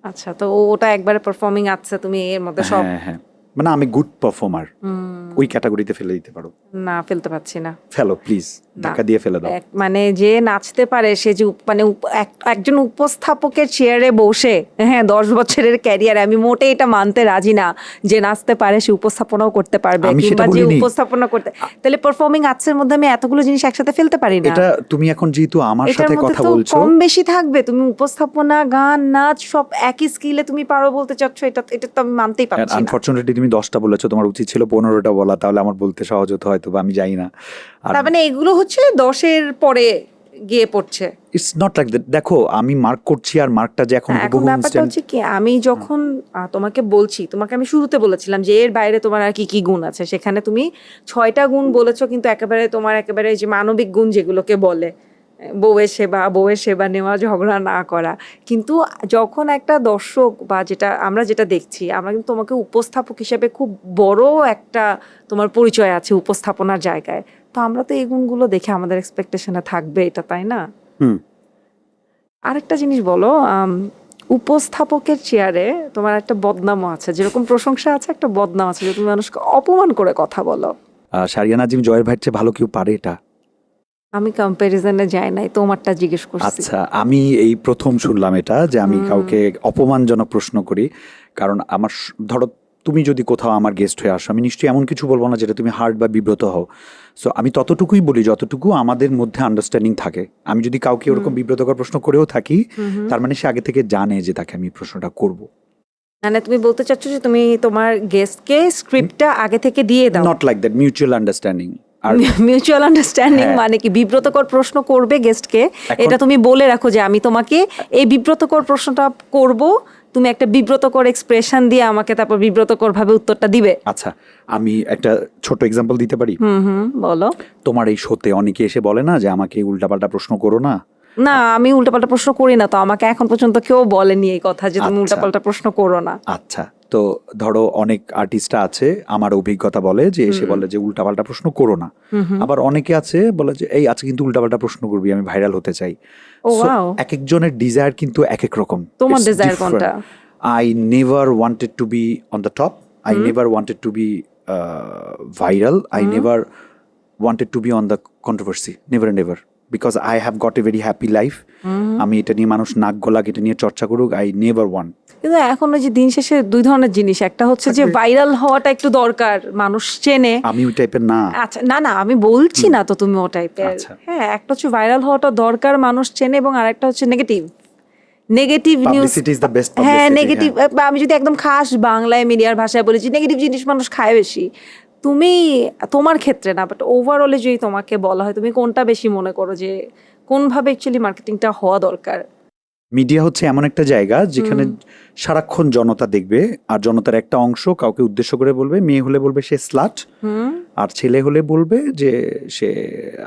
আচ্ছা, তো ওটা একবারে পারফর্মিং আছে, তুমি এর মধ্যে সব? হ্যাঁ হ্যাঁ, মানে আমি গুড পারফর্মার, ওই ক্যাটাগরিতে ফেলে দিতে পারো। না, ফেলতে পারছি না। ফেলো প্লিজ, ধাক্কা দিয়ে ফেলে দাও। মানে যে নাচতে পারে সে যে মানে একজন উপস্থাপকের চেয়ারে বসে, হ্যাঁ, 10 বছরের ক্যারিয়ারে, আমি মোটে এটা মানতে রাজি না যে নাচতে পারে সে উপস্থাপনাও করতে পারবে, আমি সেটা কিংবা যে বলিনি। উপস্থাপনা করতে, তাহলে পারফর্মিং আর্টসের মধ্যে আমি এতগুলো জিনিস একসাথে ফেলতে পারি না। এটা তুমি এখন যেহেতু আমার এটার সাথে মধ্যে কথা তো বলছো, কম বেশি থাকবে। তুমি উপস্থাপনা, গান, নাচ সব একই স্কিলে তুমি পারো বলতে চাচ্ছ, এটা তো আমি মানতেই পারছি না। আনফরচুনেটলি তুমি 10টা বলেছো, তোমার উচিত ছিল 15টা বলা, তাহলে আমার বলতে সহজ হতো হয়তো, বা আমি জানি না। আর তার মানে এগুলো হচ্ছে 10-এর পরে গিয়ে পড়ছে। It's not like that. দেখো আমি মার্ক করছি, আর মার্কটা যে এখন এখন ব্যাপারটা হচ্ছে কি, আমি যখন তোমাকে বলছি, তোমাকে আমি শুরুতে বলেছিলাম যে এর বাইরে তোমার আর কি কি গুণ আছে, সেখানে তুমি 6টা গুণ বলেছো, কিন্তু একেবারে তোমার একেবারে যে মানবিক গুণ যেগুলোকে বলে, বউয়ের সেবা নেওয়া, ঝগড়া না করা। কিন্তু যখন একটা দর্শক বা আমরা যেটা দেখছি, আমরা কিন্তু তোমাকে উপস্থাপক হিসেবে খুব বড় একটা তোমার পরিচয় আছে উপস্থাপনার জায়গায়, তো আমরা তো এই গুণগুলো দেখে আমাদের এক্সপেকটেশনে থাকবে এটা, তাই না? আরেকটা জিনিস বলো, উপস্থাপকের চেয়ারে তোমার একটা বদনামও আছে, যেরকম প্রশংসা আছে একটা বদনাম আছে, যে তুমি মানুষকে অপমান করে কথা বলো। সারিয়া নাজিম জয়ের ভাইয়ের চেয়ে ভালো কেউ পারে এটা? আমি কম্প্যারিজনে যাই নাই, তোমারটা জিজ্ঞেস করছি। আচ্ছা, আমি এই প্রথম শুনলাম এটা যে আমি কাউকে অপমানজনক প্রশ্ন করি। কারণ আমার ধরো তুমি যদি কোথাও আমার গেস্ট হয়ে আসো, আমি নিশ্চয়ই এমন কিছু বলবো না যেটা তুমি হার্ট বা বিব্রত হও। সো আমি ততটুকুই বলি যতটুকু আমাদের মধ্যে আন্ডারস্ট্যান্ডিং থাকে। আমি যদি কাউকে ওরকম বিব্রতকর প্রশ্ন করেও থাকি, তার মানে সে আগে থেকে জানে যে তাকে আমি প্রশ্নটা করব। মানে তুমি বলতে চাচ্ছ যে তুমি তোমার গেস্টকে স্ক্রিপ্টটা আগে থেকে দিয়ে দাও। Not like that, mutual understanding. আর মিউচুয়াল আন্ডারস্ট্যান্ডিং হ্যাঁ। মানে কি বিব্রতকর প্রশ্ন করবে গেস্টকে, এখন- এটা তুমি বলে রাখো যে আমি তোমাকে এই বিব্রতকর প্রশ্নটা করব, তুমি একটা বিব্রতকর এক্সপ্রেশন দিয়ে আমাকে তারপর বিব্রতকর ভাবে উত্তরটা দিবে। আচ্ছা, আমি একটা ছোট এক্সাম্পল দিতে পারি। বলো। তোমার এই শোতে অনেকে এসে বলে না যে আমাকে উল্টাপাল্টা প্রশ্ন করো না। না, আমি উল্টাপাল্টা প্রশ্ন করি না, তো আমাকে এখন পর্যন্ত কেউ বলেনি এই কথা যে তুমি আচ্ছা। উল্টাপাল্টা প্রশ্ন করো না। আচ্ছা, তো ধরো অনেক আর্টিস্টরা আছে, আমার অভিজ্ঞতা বলে যে এসে বলে যে উল্টাপাল্টা প্রশ্ন করো না। আবার অনেকে আছে বলে যে এই আজকে কিন্তু উল্টাপাল্টা প্রশ্ন করবি, আমি ভাইরাল হতে চাই। ও So, ওয়াও। এক একজনের ডিজায়ার কিন্তু এক এক রকম। তোমার It's desire different. কোনটা? I never wanted to be on the top. I never wanted to be viral. I never wanted to be on the controversy. Never and never. Because I have got a very happy life. আমি এটা নিয়ে মানুষ নাক গলাক, এটা নিয়ে চর্চা করুক, I never want. কিন্তু এখন ওই যে দিন শেষে দুই ধরনের জিনিস, একটা হচ্ছে যে ভাইরাল হওয়াটা একটু দরকার, মানুষ চেনে। আমি ওই টাইপের না। আচ্ছা, না না, আমি বলছি না তো তুমি ও টাইপের। আচ্ছা। হ্যাঁ, একটা হচ্ছে ভাইরাল হওয়াটা দরকার, মানুষ চেনে, এবং আরেকটা হচ্ছে negative news. Publicity is the best হ্যাঁ, publicity, নেগেটিভ। আমি যদি একদম খাস বাংলায় মিডিয়ার ভাষায় বলেছি, নেগেটিভ জিনিস মানুষ খায় বেশি। তুমি তোমার ক্ষেত্রে না, বাট ওভারঅলে যদি তোমাকে বলা হয়, তুমি কোনটা বেশি মনে করো যে কোনভাবে অ্যাকচুয়ালি মার্কেটিংটা হওয়া দরকার? মিডিয়া হচ্ছে এমন একটা জায়গা যেখানে সারাক্ষণ জনতা দেখবে, আর জনতার একটা অংশ কাউকে উদ্দেশ্য করে বলবে, মেয়ে হলে বলবে সে স্লাট, আর ছেলে হলে বলবে যে সে,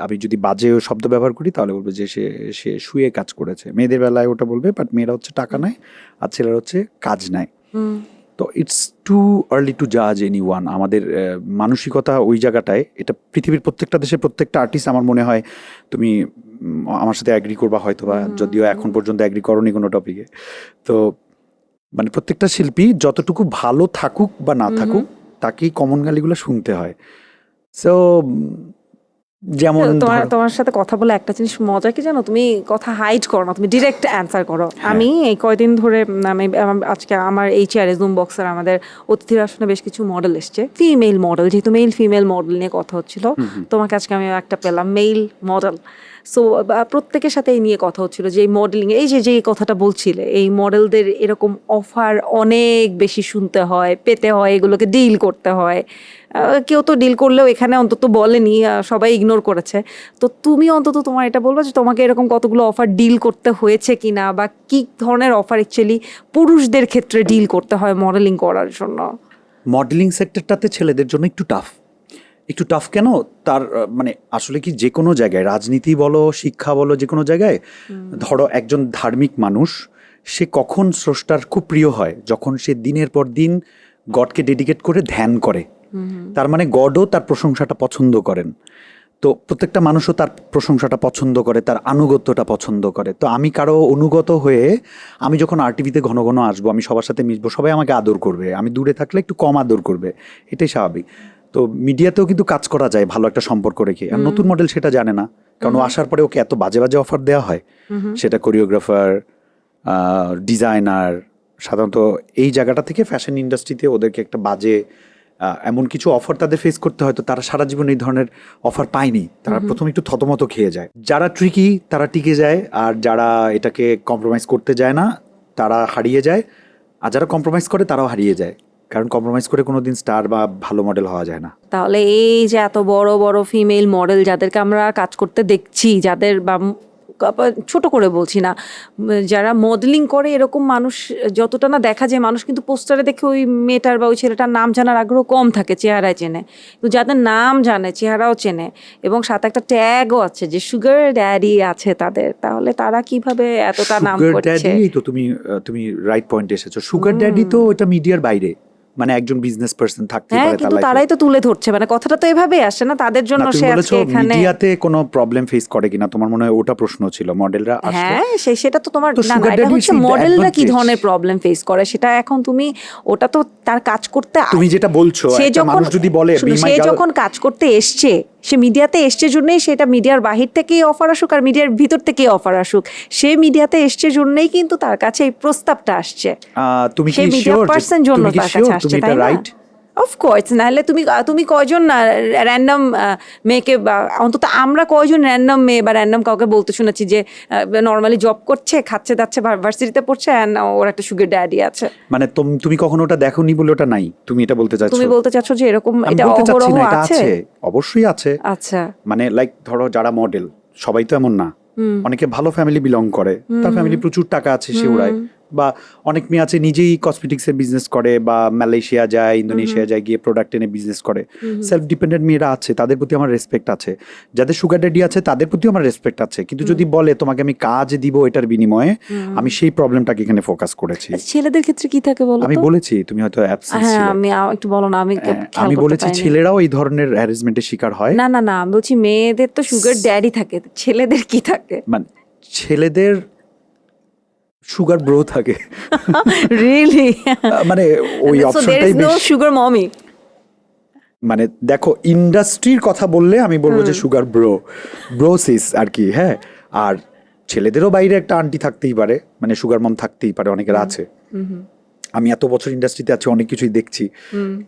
আমি যদি বাজে শব্দ ব্যবহার করি তাহলে বলবে যে সে সে শুয়ে কাজ করেছে। মেয়েদের বেলায় ওটা বলবে, বাট মেয়েরা হচ্ছে টাকা নেয় আর ছেলেরা হচ্ছে কাজ নেয়। তো ইটস টু আর্লি টু জাজ এনি ওয়ান। আমাদের মানসিকতা ওই জায়গাটায়, এটা পৃথিবীর প্রত্যেকটা দেশের প্রত্যেকটা আর্টিস্ট আমার মনে হয়, তুমি আমার সাথে অ্যাগ্রি করবা হয়তো, বা যদিও এখন পর্যন্ত অ্যাগ্রি করনি কোনো টপিকে। তো মানে প্রত্যেকটা শিল্পী যতটুকু ভালো থাকুক বা না থাকুক, তাকেই কমন গালিগুলো শুনতে হয়। সো যেমন তোমার সাথে কথা বলে একটা জিনিস মজা কি জানো, তুমি কথা হাইড করো না, তুমি ডিরেক্ট অ্যান্সার করো। আমি এই কয়দিন ধরে আজকে আমার এই চেয়ারে জুম বক্সের আমাদের অতিথির আসনে বেশ কিছু মডেল এসছে, ফিমেল মডেল, যেহেতু মেল ফিমেল মডেল নিয়ে কথা হচ্ছিল, তোমাকে আজকে আমি একটা পেলাম মেল মডেল। সো প্রত্যেকের সাথে এই নিয়ে কথা হচ্ছিল যে এই মডেলিং, এই যে কথাটা বলছিলে, এই মডেলদের এরকম অফার অনেক বেশি শুনতে হয়, পেতে হয়, এগুলোকে ডিল করতে হয়। কেউ তো ডিল করলেও এখানে অন্তত বলেনি, সবাই ইগনোর করেছে। তো তুমি অন্তত তোমার এটা বলবো যে তোমাকে এরকম কতগুলো অফার ডিল করতে হয়েছে কিনা, বা কি ধরনের অফার অ্যাকচুয়ালি পুরুষদের ক্ষেত্রে ডিল করতে হয় মডেলিং করার জন্য? মডেলিং সেক্টরটাতে ছেলেদের জন্য একটু টাফ কেন, তার মানে আসলে কি যে কোনো জায়গায়, রাজনীতি বলো, শিক্ষা বলো, যে কোনো জায়গায় ধরো একজন ধার্মিক মানুষ, সে কখন স্রষ্টার খুব প্রিয় হয়, যখন সে দিনের পর দিন গডকে ডেডিকেট করে ধ্যান করে। তার মানে গডও তার প্রশংসাটা পছন্দ করেন। তো প্রত্যেকটা মানুষও তার প্রশংসাটা পছন্দ করে, তার আনুগত্যটা পছন্দ করে। তো আমি কারো অনুগত হয়ে, আমি যখন আরটিভিতে ঘন ঘন আসবো, আমি সবার সাথে মিশবো, সবাই আমাকে আদর করবে। আমি দূরে থাকলে একটু কম আদর করবে, এটাই স্বাভাবিক। তো মিডিয়াতেও কিন্তু কাজ করা যায় ভালো একটা সম্পর্ক রেখে। আর নতুন মডেল সেটা জানে না, কারণ ও আসার পরে ওকে এত বাজে বাজে অফার দেওয়া হয়, সেটা কোরিওগ্রাফার, ডিজাইনার, সাধারণত এই জায়গাটা থেকে ফ্যাশন ইন্ডাস্ট্রিতে ওদেরকে একটা বাজে এমন কিছু অফার তাদের ফেস করতে হয়। তো তারা সারা জীবন এই ধরনের অফার পায়নি, তারা প্রথমে একটু থতমত খেয়ে যায়। যারা ট্রিকি তারা টিকে যায়, আর যারা এটাকে কম্প্রোমাইজ করতে যায় না তারা হারিয়ে যায়, আর যারা কম্প্রোমাইজ করে তারাও হারিয়ে যায়, কারণ কম্প্রোমাইজ করে কোনোদিন স্টার বা ভালো মডেল হওয়া যায় না। তাহলে এই যে এত বড় বড় ফিমেল মডেল যাদেরকে আমরা কাজ করতে দেখছি, যাদের বা ছোট করে বলছি না, যারা মডেলিং করে, এরকম মানুষ যতটা না দেখা যায়, মানুষ কিন্তু পোস্টারে দেখে ওই মেয়েটার বা ওই ছেলেটার নাম জানার আগ্রহ কম থাকে, চেহারায় চেনে। কিন্তু যাদের নাম জানে, চেহারাও চেনে, এবং সাথে একটা ট্যাগও আছে যে সুগার ড্যাডি আছে তাদের, তাহলে তারা কিভাবে এতটা নাম করছে? তো তুমি রাইট পয়েন্টে এসেছো। সুগার ড্যাডি তো এটা মিডিয়ার বাইরে, মানে একজন বিজনেস পারসন থাকতে হ্যাঁ, পারে, কিন্তু তারাই তো তুলে ধরছে, মানে কথাটা তো এভাবে আসে না তাদের জন্য। সে আজকে এখানে মিডিয়াতে কোনো প্রবলেম ফেস করে কিনা তোমার মনে হয় ওটা প্রশ্ন ছিল, মডেলরা আসলে। হ্যাঁ, সেটা তো তোমার তো না, sugar এটা daddy হচ্ছে is the মডেলরা কি advantage. ধরনের প্রবলেম ফেস করে সেটা এখন তুমি, ওটা তো তার কাজ করতে, তুমি যেটা বলছো, সে একটা যখন মানুষ যদি বলে শুনো, be my সে girl- যখন কাজ করতে এসছে, সে মিডিয়াতে এসছে জন্যই, সেটা মিডিয়ার বাহির থেকেই অফার আসুক আর মিডিয়ার ভিতর থেকেই অফার আসুক, সে মিডিয়াতে এসছে জন্যই কিন্তু তার কাছে এই প্রস্তাবটা আসছে। তুমি সে কি মিডিয়া শিওর পার্সন জন্য তুমি কি তার কাছে শিওর আসছে, তুমি তাই এটা না? রাইট? অফকোর্স, নাহলে তুমি কয়জন র্যান্ডম মেয়েকে, বা অন্তত আমরা কয়জন র্যান্ডম মেয়ে বা র্যান্ডম কাউকে বলতে শুনেছি যে নর্মালি জব করছে, খাচ্ছে যাচ্ছে, ভার্সিটিতে পড়ছে, অ্যান্ড ওর একটা সুগার ড্যাডি আছে? মানে তুমি কখনো ওটা দেখোনি বলে ওটা নাই, তুমি এটা বলতে চাচ্ছো? তুমি বলতে চাচ্ছ যে এরকম আমি এটা বলতে চাচ্ছি অহরহ না, এটা আছে? আছে, অবশ্যই আছে। আচ্ছা। মানে লাইক ধরো যারা মডেল, সবাই তো এমন না, অনেকে ভালো ফ্যামিলি বিলং করে, তার ফ্যামিলি প্রচুর টাকা আছে, সে উড়ায়। বা অনেক মেয়ে আছে নিজেই কসমেটিক্সের বিজনেস করে, বা মালয়েশিয়া যায়, ইন্দোনেশিয়া যায়, গিয়ে প্রোডাক্ট এনে বিজনেস করে। সেলফ ডিপেন্ডেন্ট মেয়েরা আছে, তাদের প্রতি আমার রেসপেক্ট আছে। যাদের সুগার ড্যাডি আছে তাদের প্রতিও আমার রেসপেক্ট আছে, কিন্তু যদি বলে তোমাকে আমি কাজ দিব এটার বিনিময়ে, আমি সেই প্রবলেমটাকে এখানে ফোকাস করেছি। ছেলেদের ক্ষেত্রে কি থাকে বলো আমি তো? বলেছি, তুমি হয়তো অ্যাবসেন্স হ্যাঁ, ছিলে। আমি একটু বলো না, আমি খেয়াল আমি করতে বলেছি পারিনি। ছেলেরাও এই ধরনের হ্যারাসমেন্টের শিকার হয়। না না না, আমি বলছি মেয়েদের তো সুগার ড্যাডি থাকে, ছেলেদের কি থাকে? মানে ছেলেদের সুগার ব্রো থাকে। রিয়েলি? মানে ওই সো দেয়ার অপশনটাই ইজ নো বেশি। Sugar mommy? মানে দেখো, ইন্ডাস্ট্রির কথা বললে আমি বলবো যে সুগার ব্রোসিস আর কি, হ্যাঁ। আর ছেলেদেরও বাইরে একটা আন্টি থাকতেই পারে, মানে সুগার মম থাকতেই পারে, অনেকের আছে। আমি এত বছর ইন্ডাস্ট্রিতে আছি, অনেক কিছুই দেখছি,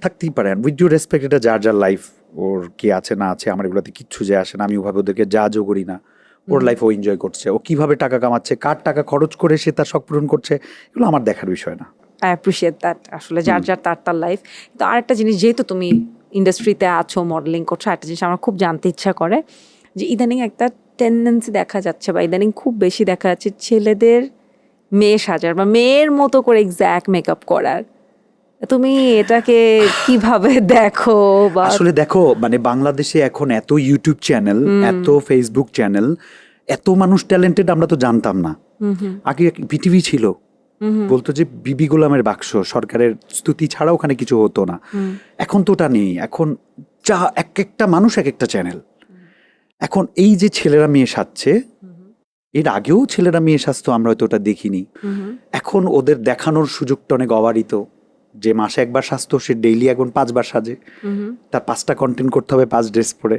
থাকতেই পারে। উইথ ডিউ রেসপেক্ট, এটা যার যার লাইফ, ওর কি আছে না আছে আমার এগুলোতে কিচ্ছু যায় আসে না। আমি ওভাবে ওদেরকে জাজও করি না। ওর লাইফ ও এনজয় করছে, ও কিভাবে টাকা কামাচ্ছে, কার টাকা খরচ করে সে তার শখ পূরণ করছে, এগুলো আমার দেখার বিষয় না। আই অ্যাপ্রিশিয়েট দ্যাট, আসলে যার যার তার লাইফ। কিন্তু আরেকটা জিনিস, যেহেতু তুমি ইন্ডাস্ট্রিতে আছো, মডেলিং করছো, একটা জিনিস আমার খুব জানতে ইচ্ছা করে যে ইদানিং একটা টেন্ডেন্সি দেখা যাচ্ছে, বা ইদানিং খুব বেশি দেখা যাচ্ছে ছেলেদের মেয়ে সাজার বা মেয়ের মতো করে এক্স্যাক্ট মেকআপ করার। তুমি এটাকে কিভাবে দেখো? বা আসলে দেখো, মানে বাংলাদেশে এখন এত ইউটিউব চ্যানেল, এত ফেসবুক চ্যানেল, এত মানুষ ট্যালেন্টেড, আমরা তো জানতাম না। আগে বিটিভি ছিল, বলতো যে বিবি গোলামের বাক্স, সরকারের স্তুতি ছাড়া ওখানে কিছু হতো না। এখন তো ওটা নেই, এখন যা এক একটা মানুষ এক একটা চ্যানেল। এখন এই যে ছেলেরা মেয়ে সাজছে, এর আগেও ছেলেরা মেয়ে সাজতো, আমরা হয়তো ওটা দেখিনি। এখন ওদের দেখানোর সুযোগটা অনেক অবারিত। যে মাসে একবার সাজতো, সে ডেইলি এখন 5 বার সাজে, তার 5টা কন্টেন্ট করতে হবে, 5 ড্রেস পরে।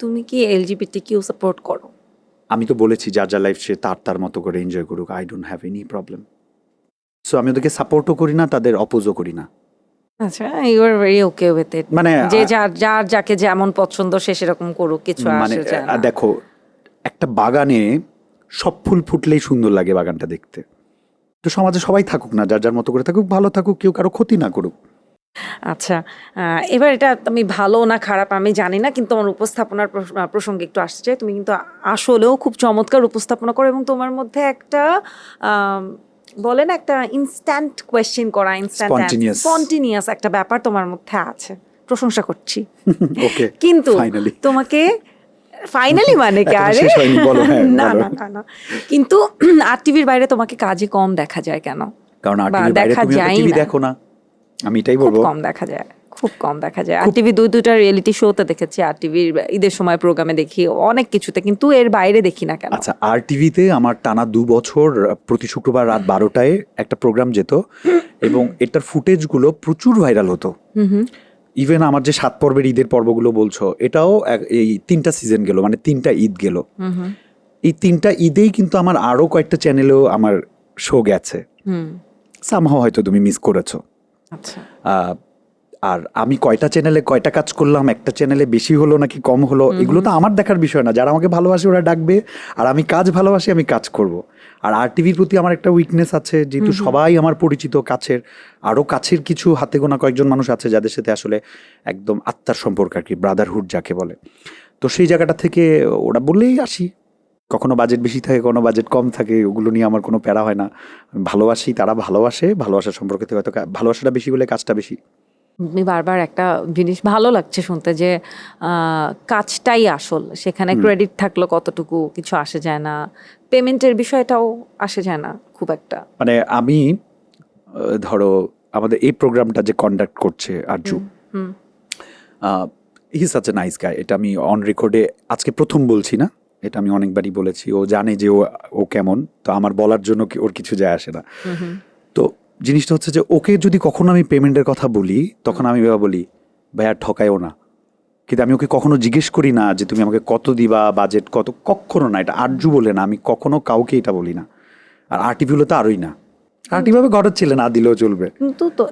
তুমি কি LGBTQ সাপোর্ট করো? আমি তো বলেছি যার যার লাইফ সে তার মতো করে এনজয় করুক, I don't have any problem. So আমি ওদেরকে সাপোর্টও করি না, তাদের অপোজও করি না। আচ্ছা, you are very okay with it, মানে যে যার যাকে যেমন পছন্দ সে সেরকম করুক, কিছু মানে আসে যায় না। দেখো, একটা বাগানে সব ফুল ফুটলেই সুন্দর লাগে বাগানটা দেখতে। তো সমাজে সবাই থাকুক না, যার যার মতো করে থাকুক, ভালো থাকুক, কেউ কারো ক্ষতি না করুক। আচ্ছা, এবার এটা আমি ভালো না খারাপ আমি জানি না, কিন্তু আমার উপস্থাপনার প্রসঙ্গে একটু আসতে চাই। তুমি কিন্তু আসলেও খুব চমৎকার উপস্থাপনা করো, এবং তোমার মধ্যে একটা বলে না, একটা ইনস্ট্যান্ট কোয়েশ্চেন করা, স্পন্টিনিয়াস একটা ব্যাপার তোমার মধ্যে আছে। প্রশংসা করছি। ওকে, কিন্তু ফাইনালি তোমাকে ফাইনালি মানে কি, এখনো আরে শেষ হয়নি, বলো, হ্যাঁ, না বলো। না না না, কিন্তু আর টিভির বাইরে তোমাকে কাজে কম দেখা যায় কেন? কারণ আর বা টিভির বাইরে দেখা তুমি যায় টিভি না। দেখো না, আমি এটাই খুব বলবো। কম দেখা যায়, খুব কম দেখা যায়। আর টিভি দুইটা রিয়েলিটি শোতে দেখেছি, আর টিভির ঈদের সময় প্রোগ্রামে দেখি, অনেক কিছুতে, কিন্তু এর বাইরে দেখি না কেন? আচ্ছা, আর টিভিতে আমার টানা 2 বছর প্রতি শুক্রবার রাত 12টায় একটা প্রোগ্রাম যেত, এবং এটার ফুটেজগুলো প্রচুর ভাইরাল হতো। ইভেন আমার যে 7 পর্বের ঈদের পর্বগুলো বলছো, এটাও এই 3টা সিজন গেল, মানে 3টা ঈদ গেল। এই 3টা ঈদেই কিন্তু আমার আরো কয়েকটা চ্যানেলেও আমার শো গেছে। সামহাও হয়তো তুমি মিস করেছো। আচ্ছা, আর আমি কয়টা চ্যানেলে কয়টা কাজ করলাম, একটা চ্যানেলে বেশি হলো নাকি কম হলো, এগুলো তো আমার দেখার বিষয় না। যারা আমাকে ভালোবাসে ওরা ডাকবে, আর আমি কাজ ভালোবাসি, আমি কাজ করব। আর টিভির প্রতি আমার একটা উইকনেস আছে, যেহেতু সবাই আমার পরিচিত কাছের, আরও কাছের কিছু হাতে গোনা কয়েকজন মানুষ আছে যাদের সাথে আসলে একদম আত্মার সম্পর্ক আর কি, ব্রাদারহুড যাকে বলে। তো সেই জায়গাটা থেকে ওরা বললেই আসি। কখনো বাজেট বেশি থাকে, কোনো বাজেট কম থাকে, ওগুলো নিয়ে আমার কোনো প্যারা হয় না। আমি ভালোবাসি, তারা ভালোবাসে, ভালোবাসার সম্পর্কে থেকে হয়তো ভালোবাসাটা বেশি বলে কাজটা বেশি। তুমি বারবার একটা জিনিস ভালো লাগছে শুনতে, যে কাজটাই আসল, সেখানে ক্রেডিট থাকলো কতটুকু কিছু আসে যায় না, পেমেন্টের বিষয়টাও আসে যায় না খুব একটা। মানে আমি ধরো আমাদের এই প্রোগ্রামটা যে কন্ডাক্ট করছে আরজু, হি সাচ এ নাইস গাই। এটা আমি অন রেকর্ডে আজকে প্রথম বলছি না, এটা আমি অনেকবারই বলেছি। ও জানে যে ও কেমন, তো আমার বলার জন্য ওর কিছু যায় আসে না। তো জিনিসটা হচ্ছে যে ওকে যদি কখনো আমি পেমেন্টের কথা বলি, তখন আমি বলি ভাইয়া ঠকায়ও না, কিন্তু আমি ওকে কখনো জিজ্ঞেস করি না যে তুমি আমাকে কত দিবা, বাজেট কত, কখনো না। এটা আরজু বলে না, আমি কখনো কাউকে এটা বলি না। আর আরটিভিগুলো তো আরই না, আরটিভাবে ঘরের ছেলে না দিলেও চলবে। কিন্তু তো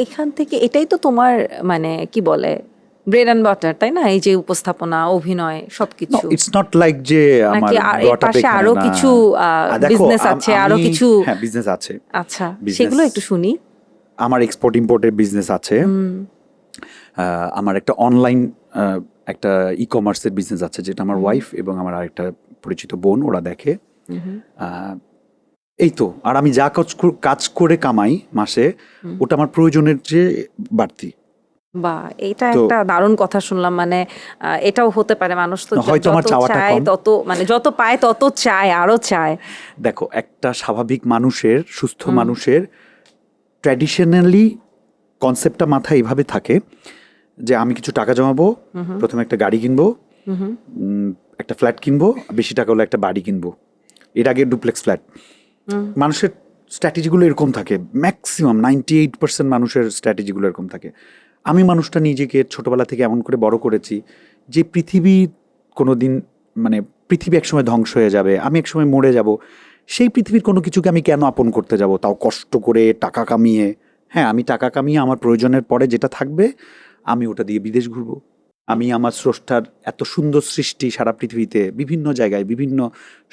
এখান থেকে এটাই তো তোমার মানে কি বলে ব্রেড অ্যান্ড বাটার, তাই না? এই যে উপস্থাপনা, অভিনয়, সবকিছু। ইটস নট লাইক যে আমার নাকি এর গোয়াটা পাশে এখানে আরো না। কিছু দেখো, বিজনেস আছে, আরো কিছু? হ্যাঁ, বিজনেস আছে। আচ্ছা, business- সেগুলো একটু শুনি। আমার এক্সপোর্ট ইম্পোর্টের বিজনেস আছে। আমার একটা অনলাইন একটা ই কমার্সের বিজনেস আছে, যেটা আমার ওয়াইফ এবং আমার আরেকটা পরিচিত বোন ওরা দেখে। এই তো। আর আমি যা কাজ করে কামাই মাসে, ওটা আমার প্রয়োজনের চেয়ে বাড়তি। বা এটা একটা দারুণ কথা শুনলাম। মানে এটাও হতে পারে, মানুষ তো হয়তো আমার যত চাওয়াটা চায় কম। তত, মানে যত পায় তত চায়, আরো চায়। দেখো, একটা স্বাভাবিক মানুষের, সুস্থ মানুষের ট্র্যাডিশনালি কনসেপ্টটা মাথায় এইভাবে থাকে যে আমি কিছু টাকা জমাবো, প্রথমে একটা গাড়ি কিনবো, একটা ফ্ল্যাট কিনবো, বেশি টাকা হলে একটা বাড়ি কিনবো, এর আগে ডুপ্লেক্স ফ্ল্যাট। মানুষের স্ট্র্যাটেজিগুলো এরকম থাকে, ম্যাক্সিমাম 98% মানুষের স্ট্র্যাটেজিগুলো এরকম থাকে। আমি মানুষটা নিজেকে ছোটবেলা থেকে এমন করে বড় করেছি যে পৃথিবী কোনো দিন, মানে পৃথিবী একসময় ধ্বংস হয়ে যাবে, আমি একসময় মরে যাব, সেই পৃথিবীর কোনো কিছুকে আমি কেন আপন করতে যাব, তাও কষ্ট করে টাকা কামিয়ে। হ্যাঁ, আমি টাকা কামিয়ে আমার প্রয়োজনের পরে যেটা থাকবে আমি ওটা দিয়ে বিদেশ ঘুরবো। আমি আমার স্রষ্টার এত সুন্দর সৃষ্টি সারা পৃথিবীতে, বিভিন্ন জায়গায় বিভিন্ন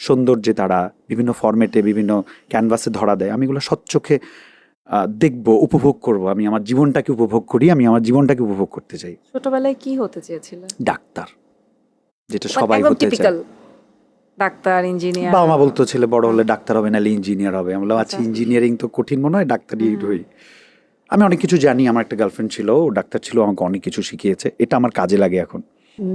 সৌন্দর্যে তারা বিভিন্ন ফরম্যাটে বিভিন্ন ক্যানভাসে ধরা দেয়, আমি এগুলো স্বচ্ছকে দেখবো, উপভোগ করব। আমি আমার জীবনটাকে উপভোগ করি, আমি আমার জীবনটাকে উপভোগ করতে চাই। ছোটবেলায় কি হতে চেয়েছিলে? ডাক্তার, যেটা সবাই একদম হতে চায়। Typical doctor, engineer. বাবা মা বলতো ছেলে বড় হলে ডাক্তার হবে, নাহলে ইঞ্জিনিয়ার হবে। আমি বললাম আচ্ছা, ইঞ্জিনিয়ারিং তো কঠিন মনে হয়, ডাক্তারই হই। আমি অনেক কিছু জানি, আমার একটা গার্লফ্রেন্ড ছিল, ও ডাক্তার ছিল, আমাকে অনেক কিছু শিখিয়েছে, এটা আমার কাজে লাগে এখন।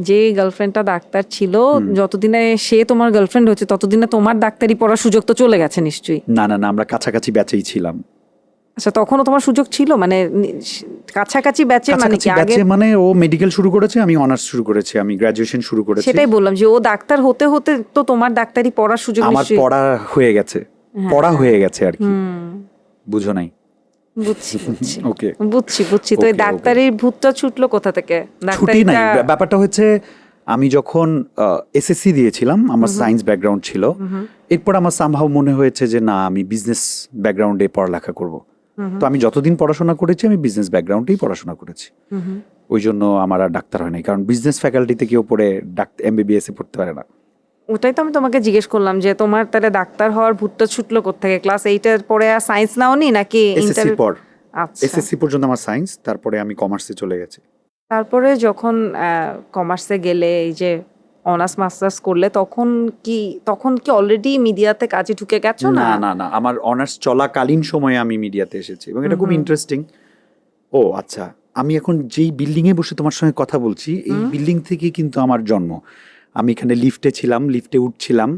যে গার্লফ্রেন্ডটা ডাক্তার ছিল, যতদিনে সে তোমার গার্লফ্রেন্ড হচ্ছে ততদিনে তোমার ডাক্তারি পড়ার সুযোগ তো চলে গেছে নিশ্চয়ই। না না না, আমরা কাছাকাছি ব্যাচেই ছিলাম। আচ্ছা, তখনও তোমার সুযোগ ছিল? মানে কাছাকাছি ব্যাচে, মানে কি আগে? মানে ও মেডিকেল শুরু করেছে, আমি অনার্স শুরু করেছি, আমি গ্রাজুয়েশন শুরু করেছি। সেটাই বললাম যে ও ডাক্তার হতে হতে তো তোমার ডাক্তারি পড়ার সুযোগ আমার নিশ্চয়ই। পড়া হয়ে গেছে, পড়া হয়ে গেছে আর কি, বুঝো নাই? বুঝছি বুঝছি ওকে, বুঝছি। তো এই ডাক্তারির ভূতটা ছুটলো কোথা থেকে? ছুটি নাই, ব্যাপারটা হচ্ছে আমি যখন এসএসসি দিয়েছিলাম, আমার সায়েন্স ব্যাকগ্রাউন্ড ছিল, এরপর আমার সামহাও মনে হয়েছে যে না, আমি বিজনেস ব্যাকগ্রাউন্ডে পড়ালেখা করব। তো আমি যতদিন পড়াশোনা করেছি আমি বিজনেস ব্যাকগ্রাউন্ডেই পড়াশোনা করেছি, ওই জন্য আমার আর ডাক্তার হয় নাই, কারণ বিজনেস ফ্যাকাল্টিতে কেউ পড়ে এমবিবিএস এ পড়তে পারে না। ওটাই তো আমি তোমাকে জিজ্ঞেস করলাম যে তোমার তাহলে ডাক্তার হওয়ার ভূতটা ছুটলো কোত্থেকে? ক্লাস 8-এর পরে আর সায়েন্স নাওনি নাকি? এসএসসি পর, আচ্ছা, এসএসসি পর্যন্ত আমার সায়েন্স, তারপরে আমি কমার্সে চলে গেছি। তারপরে যখন কমার্সে গেলে, এই যে অনার্স মাস্টার্স করলে, তখন কি অলরেডি মিডিয়াতে কাজে ঢুকে গেছো? না না না, আমার অনার্স চলাকালীন সময়ে আমি মিডিয়াতে এসেছি, এবং এটা খুব ইন্টারেস্টিং। ও আচ্ছা, আমি এখন যেই বিল্ডিং এ বসে তোমার সঙ্গে কথা বলছি, এই বিল্ডিং থেকে কিন্তু আমার জন্ম। আমি এখানে লিফটে ছিলাম, লিফটে উঠছিলাম,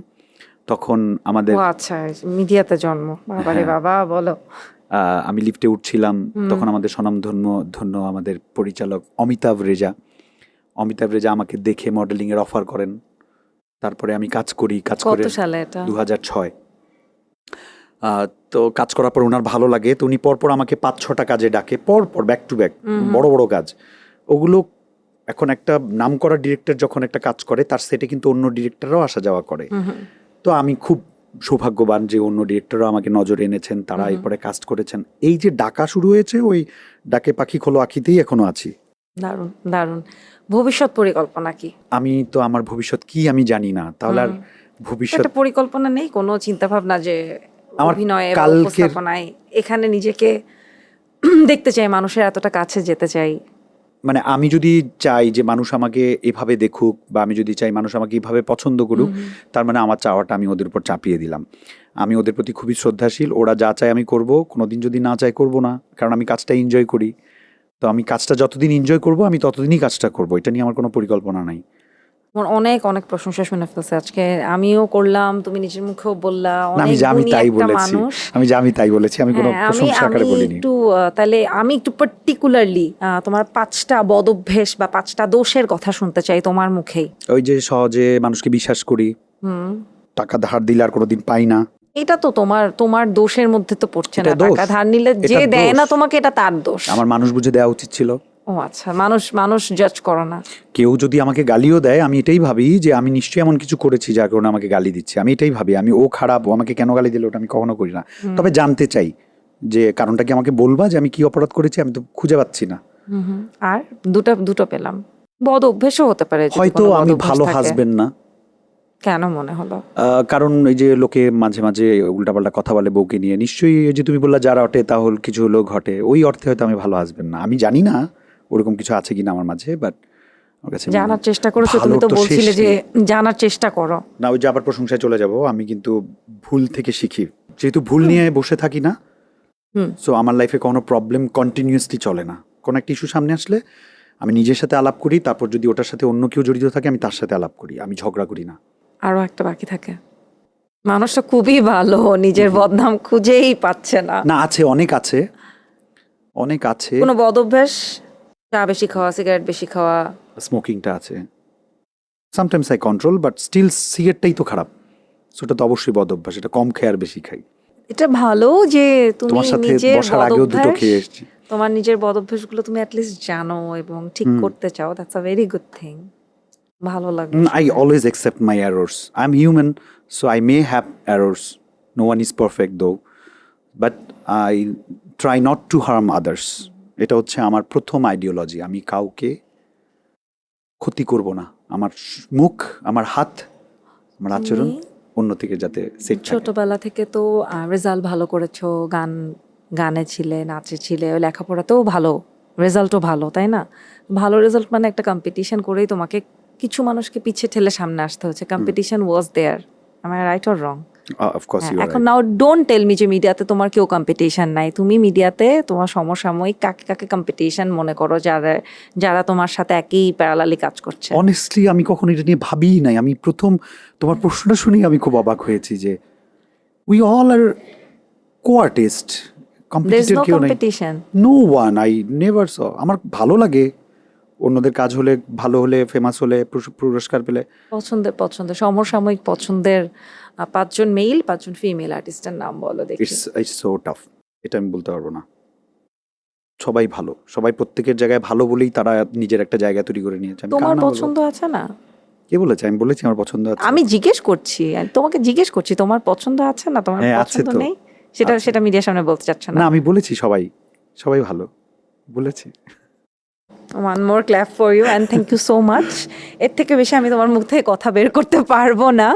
তখন আমাদের, ও আচ্ছা, মিডিয়াতে জন্ম, বাবারে বাবা, বলো। আমি লিফটে উঠছিলাম, তখন আমাদের ধন্য আমাদের পরিচালক অমিতাভ রেজা আমাকে দেখে মডেলিং এর অফার করেন। তারপরে আমি কাজ করে কত সালে এটা? 2006। তো কাজ করার পর ওনার ভালো লাগে, তো উনি পরপর আমাকে 5-6টা কাজে ডাকে, পরপর ব্যাক টু ব্যাক, বড় বড় কাজ। ওগুলো এখন একটা নামকরা ডিরেক্টর যখন একটা কাজ করে, তার সেটে কিন্তু অন্য ডিরেক্টররাও আসা যাওয়া করে। তো আমি খুব সৌভাগ্যবান যে অন্য ডিরেক্টররাও আমাকে নজরে এনেছেন, তারা এরপরে কাস্ট করেছেন। এই যে ডাকা শুরু হয়েছে, ওই ডাকে পাখি খোলো আঁখিতেই এখনো আছি। দারুণ দারুণ। ভবিষ্যৎ পরিকল্পনা কি? আমি তো আমার ভবিষ্যৎ কি আমি জানি না, তাহলে আর ভবিষ্যৎ একটা পরিকল্পনা নেই, কোনো চিন্তা ভাবনা যে আমার অভিনয়ে বা কালকের- উপস্থাপনায় এখানে নিজেকে দেখতে চাই, মানুষের এতটা কাছে যেতে চাই? মানে আমি যদি চাই যে মানুষ আমাকে এভাবে দেখুক, বা আমি যদি চাই মানুষ আমাকে এভাবে পছন্দ করুক, তার মানে আমার চাওয়াটা আমি ওদের উপর চাপিয়ে দিলাম। আমি ওদের প্রতি খুবই শ্রদ্ধাশীল, ওরা যা চায় আমি করব, কোনোদিন যদি না চাই করব না, কারণ আমি কাজটা এনজয় করি। তো আমি কাজটা যতদিন এনজয় করব আমি ততদিনই কাজটা করব, এটা নিয়ে আমার কোনো পরিকল্পনা নাই। আমার অনেক অনেক প্রশংসা শুনে ফেলছে আজকে, আমিও করলাম, তুমি নিজের মুখেও বললা, না, অনেক আমি গুণী তাই একটা বলেছি, মানুষ। আমি তাই বলেছি, আমি কোনো হ্যাঁ, প্রশংসা আকারে বলিনি। তাহলে আমি একটু পার্টিকুলারলি তোমার 5টা বদঅভ্যেস বা 5টা দোষের কথা শুনতে চাই তোমার মুখেই। ওই যে সহজে মানুষকে বিশ্বাস করি, টাকা ধার দিলে আর কোনোদিন পাই না। এটা তো তোমার দোষের মধ্যে তো পড়ছে না। এটা দোষ। টাকা ধার নিলে যে এটা দেয় দোষ। না তোমাকে, এটা তার দোষ। আমার মানুষ বুঝে দেওয়া উচিত ছিল। ও আচ্ছা, মানুষ মানুষ জাজ করো না। কেউ যদি আমাকে গালিও দেয় আমি এটাই ভাবি যে আমি নিশ্চয়ই এমন কিছু করেছি যার কারণে আমাকে গালি দিচ্ছে, আমি এটাই ভাবি। আমি ও খারাপ, ও আমাকে কেন গালি দিল ওটা আমি কখনো করি না। তবে জানতে চাই যে কারণটা কি, আমাকে বলবা যে আমি কি অপরাধ করেছি, আমি তো খুঁজে পাচ্ছি না। আর দুটো পেলাম। বদ অভ্যেসও হতে পারে, যদি হয়তো কোনো বদ আমি অভ্যাস ভালো থাকে। হাসবেন্ড না। কেন মনে হলো? কারণ এই যে লোকে মাঝে মাঝে উল্টাপাল্টা কথা বলে বউকে নিয়ে, নিশ্চয়ই এই যে তুমি বললা যারা অটে তাহলে কিছু হলেও ঘটে, ওই অর্থে হয়তো আমি ভালো হাসবেন্ড না। আমি জানি না ওরকম কিছু আছে কিনা আমার মাঝে, বাট আমার কাছে মনে হয় জানার চেষ্টা করেছো, তুমি ভালোর তো তো বলছিলে শেষ যে নেই। জানার চেষ্টা করো। না, ওই যে আবার প্রশংসায় চলে যাব, আমি কিন্তু ভুল থেকে শিখি, যেহেতু ভুল নিয়ে বসে থাকি না। সো আমার লাইফে কোনো প্রবলেম কন্টিনিউয়াসলি চলে না। কোনো একটা ইস্যু সামনে আসলে আমি নিজের সাথে আলাপ করি, তারপর যদি ওটার সাথে অন্য কেউ জড়িত থাকে আমি তার সাথে আলাপ করি, আমি ঝগড়া করি না। আরো একটা বাকি থাকে। মানুষটা খুবই ভালো, নিজের বদনাম খুঁজেই পাচ্ছে না। না, আছে, অনেক আছে, অনেক আছে। কোনো বদ অভ্যাস? চা বেশি খাওয়া, সিগারেট বেশি খাওয়া? স্মোকিংটা আছে, sometimes I control, but still সিগারেটটাই তো খারাপ। সেটা তো অবশ্যই বদ অভ্যাস, এটা কম খাই আর বেশি খাই। এটা ভালো যে তুমি তোমার সাথে নিজের বসার বদ আগেও দুটো অভ্যাস, খেয়ে এসেছি। তোমার নিজের বদ অভ্যাসগুলো তুমি অ্যাটলিস্ট জানো এবং ঠিক করতে চাও। That's a very good thing. ভালো লাগলো I শুনে। always accept my errors. I'm human, so I may have errors. No one is perfect though. But I try not to harm others. এটা হচ্ছে আমার প্রথম আইডিওলজি। আমি কাউকে ক্ষতি করব না। আমার মুখ, আমার হাত, আমার আচরণ অন্য থেকে যাতে সেফ থাকে। ছোটবেলা থেকে তো রেজাল্ট ভালো করেছো, গানে ছিলে, নাচে ছিলে, লেখাপড়াতেও ভালো, রেজাল্টও ভালো, তাই না? ভালো রেজাল্ট মানে একটা কম্পিটিশন করেই তোমাকে কিছু মানুষকে পিছিয়ে ঠেলে সামনে আসতে হচ্ছে। Competition was there. Am I right or wrong? Of course you are এখন right. Now don't tell me যে মিডিয়াতে তোমার কেউ কম্পিটিশন নাই। তুমি মিডিয়াতে তোমার সমসাময়িক কাকে কাকে কম্পিটিশন মনে করো, যারা যারা তোমার সাথে একই প্যারালালি কাজ করছে? অনেস্টলি আমি কখনো এটা নিয়ে ভাবিই নাই। আমি প্রথম তোমার প্রশ্নটা শুনেই আমি খুব অবাক হয়েছি যে we all are co-artist, There's competitor no কেউ নাই। competition. No one, I never saw. আমার ভালো লাগে অন্যদের কাজ হলে, ভালো হলে, ফেমাস হলে, পুরস্কার পেলে। পছন্দের সমসাময়িক পছন্দের 5 জন মেল 5 জন ফিমেল আর্টিস্টের নাম বলো দেখি। ইটস সো টাফ, এটা আমি বলতে পারবো না। সবাই ভালো, সবাই প্রত্যেকের জায়গায় ভালো বলেই তারা নিজের একটা জায়গা তৈরি করে নিয়েছে। আমি তোমার কার নাম বলবো? পছন্দ আছে না? কে বলেছে? আমি বলেছি আমার পছন্দ আছে। আমি জিজ্ঞেস করছি, আমি তোমাকে জিজ্ঞেস করছি, তোমার পছন্দ আছে না? তোমার হ্যাঁ, আছে পছন্দ তো। নেই? সেটা মিডিয়ার সামনে বলতে চাচ্ছ না? না, আমি বলেছি সবাই সবাই ভালো বলেছি। One more clap for you and thank you so much. এর থেকে বেশি আমি তোমার মুখ থেকে কথা বের করতে পারবো না।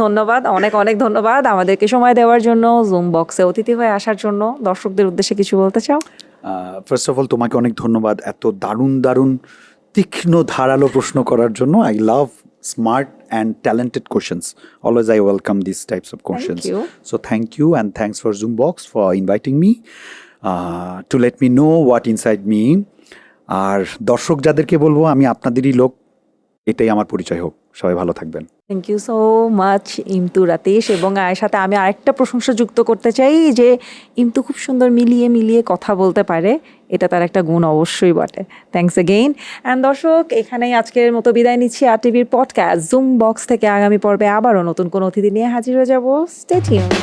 ধন্যবাদ, অনেক অনেক ধন্যবাদ আমাদেরকে সময় দেওয়ার জন্য, জুম বক্সে অতিথি হয়ে আসার জন্য। দর্শকদের উদ্দেশ্যে কিছু বলতে চাও? ফার্স্ট অফ অল তোমাকে অনেক ধন্যবাদ এত দারুণ দারুণ তীক্ষ্ণ ধারালো প্রশ্ন করার জন্য। I love smart and talented questions. Always I welcome this types of questions. you. So thank you and thanks for Zoom Box for inviting me to let me know what inside me. আর দর্শক যাদেরকে বলবো আমি আপনাদেরই লোক, এটাই আমার পরিচয় হোক। সবাই ভালো থাকবেন। Thank you so much Imtu Ratish. এবং এর সাথে আমি আরেকটা প্রশংসা যুক্ত করতে চাই যে ইমতু খুব সুন্দর মিলিয়ে মিলিয়ে কথা বলতে পারে, এটা তার একটা গুণ অবশ্যই বটে। Thanks again. অ্যান্ড দর্শক, এখানেই আজকের মতো বিদায় নিচ্ছি আর টিভির পডকাস্ট জুম বক্স থেকে। আগামী পর্বে আবারও নতুন কোনো অতিথি নিয়ে হাজির হয়ে যাব। Stay tuned.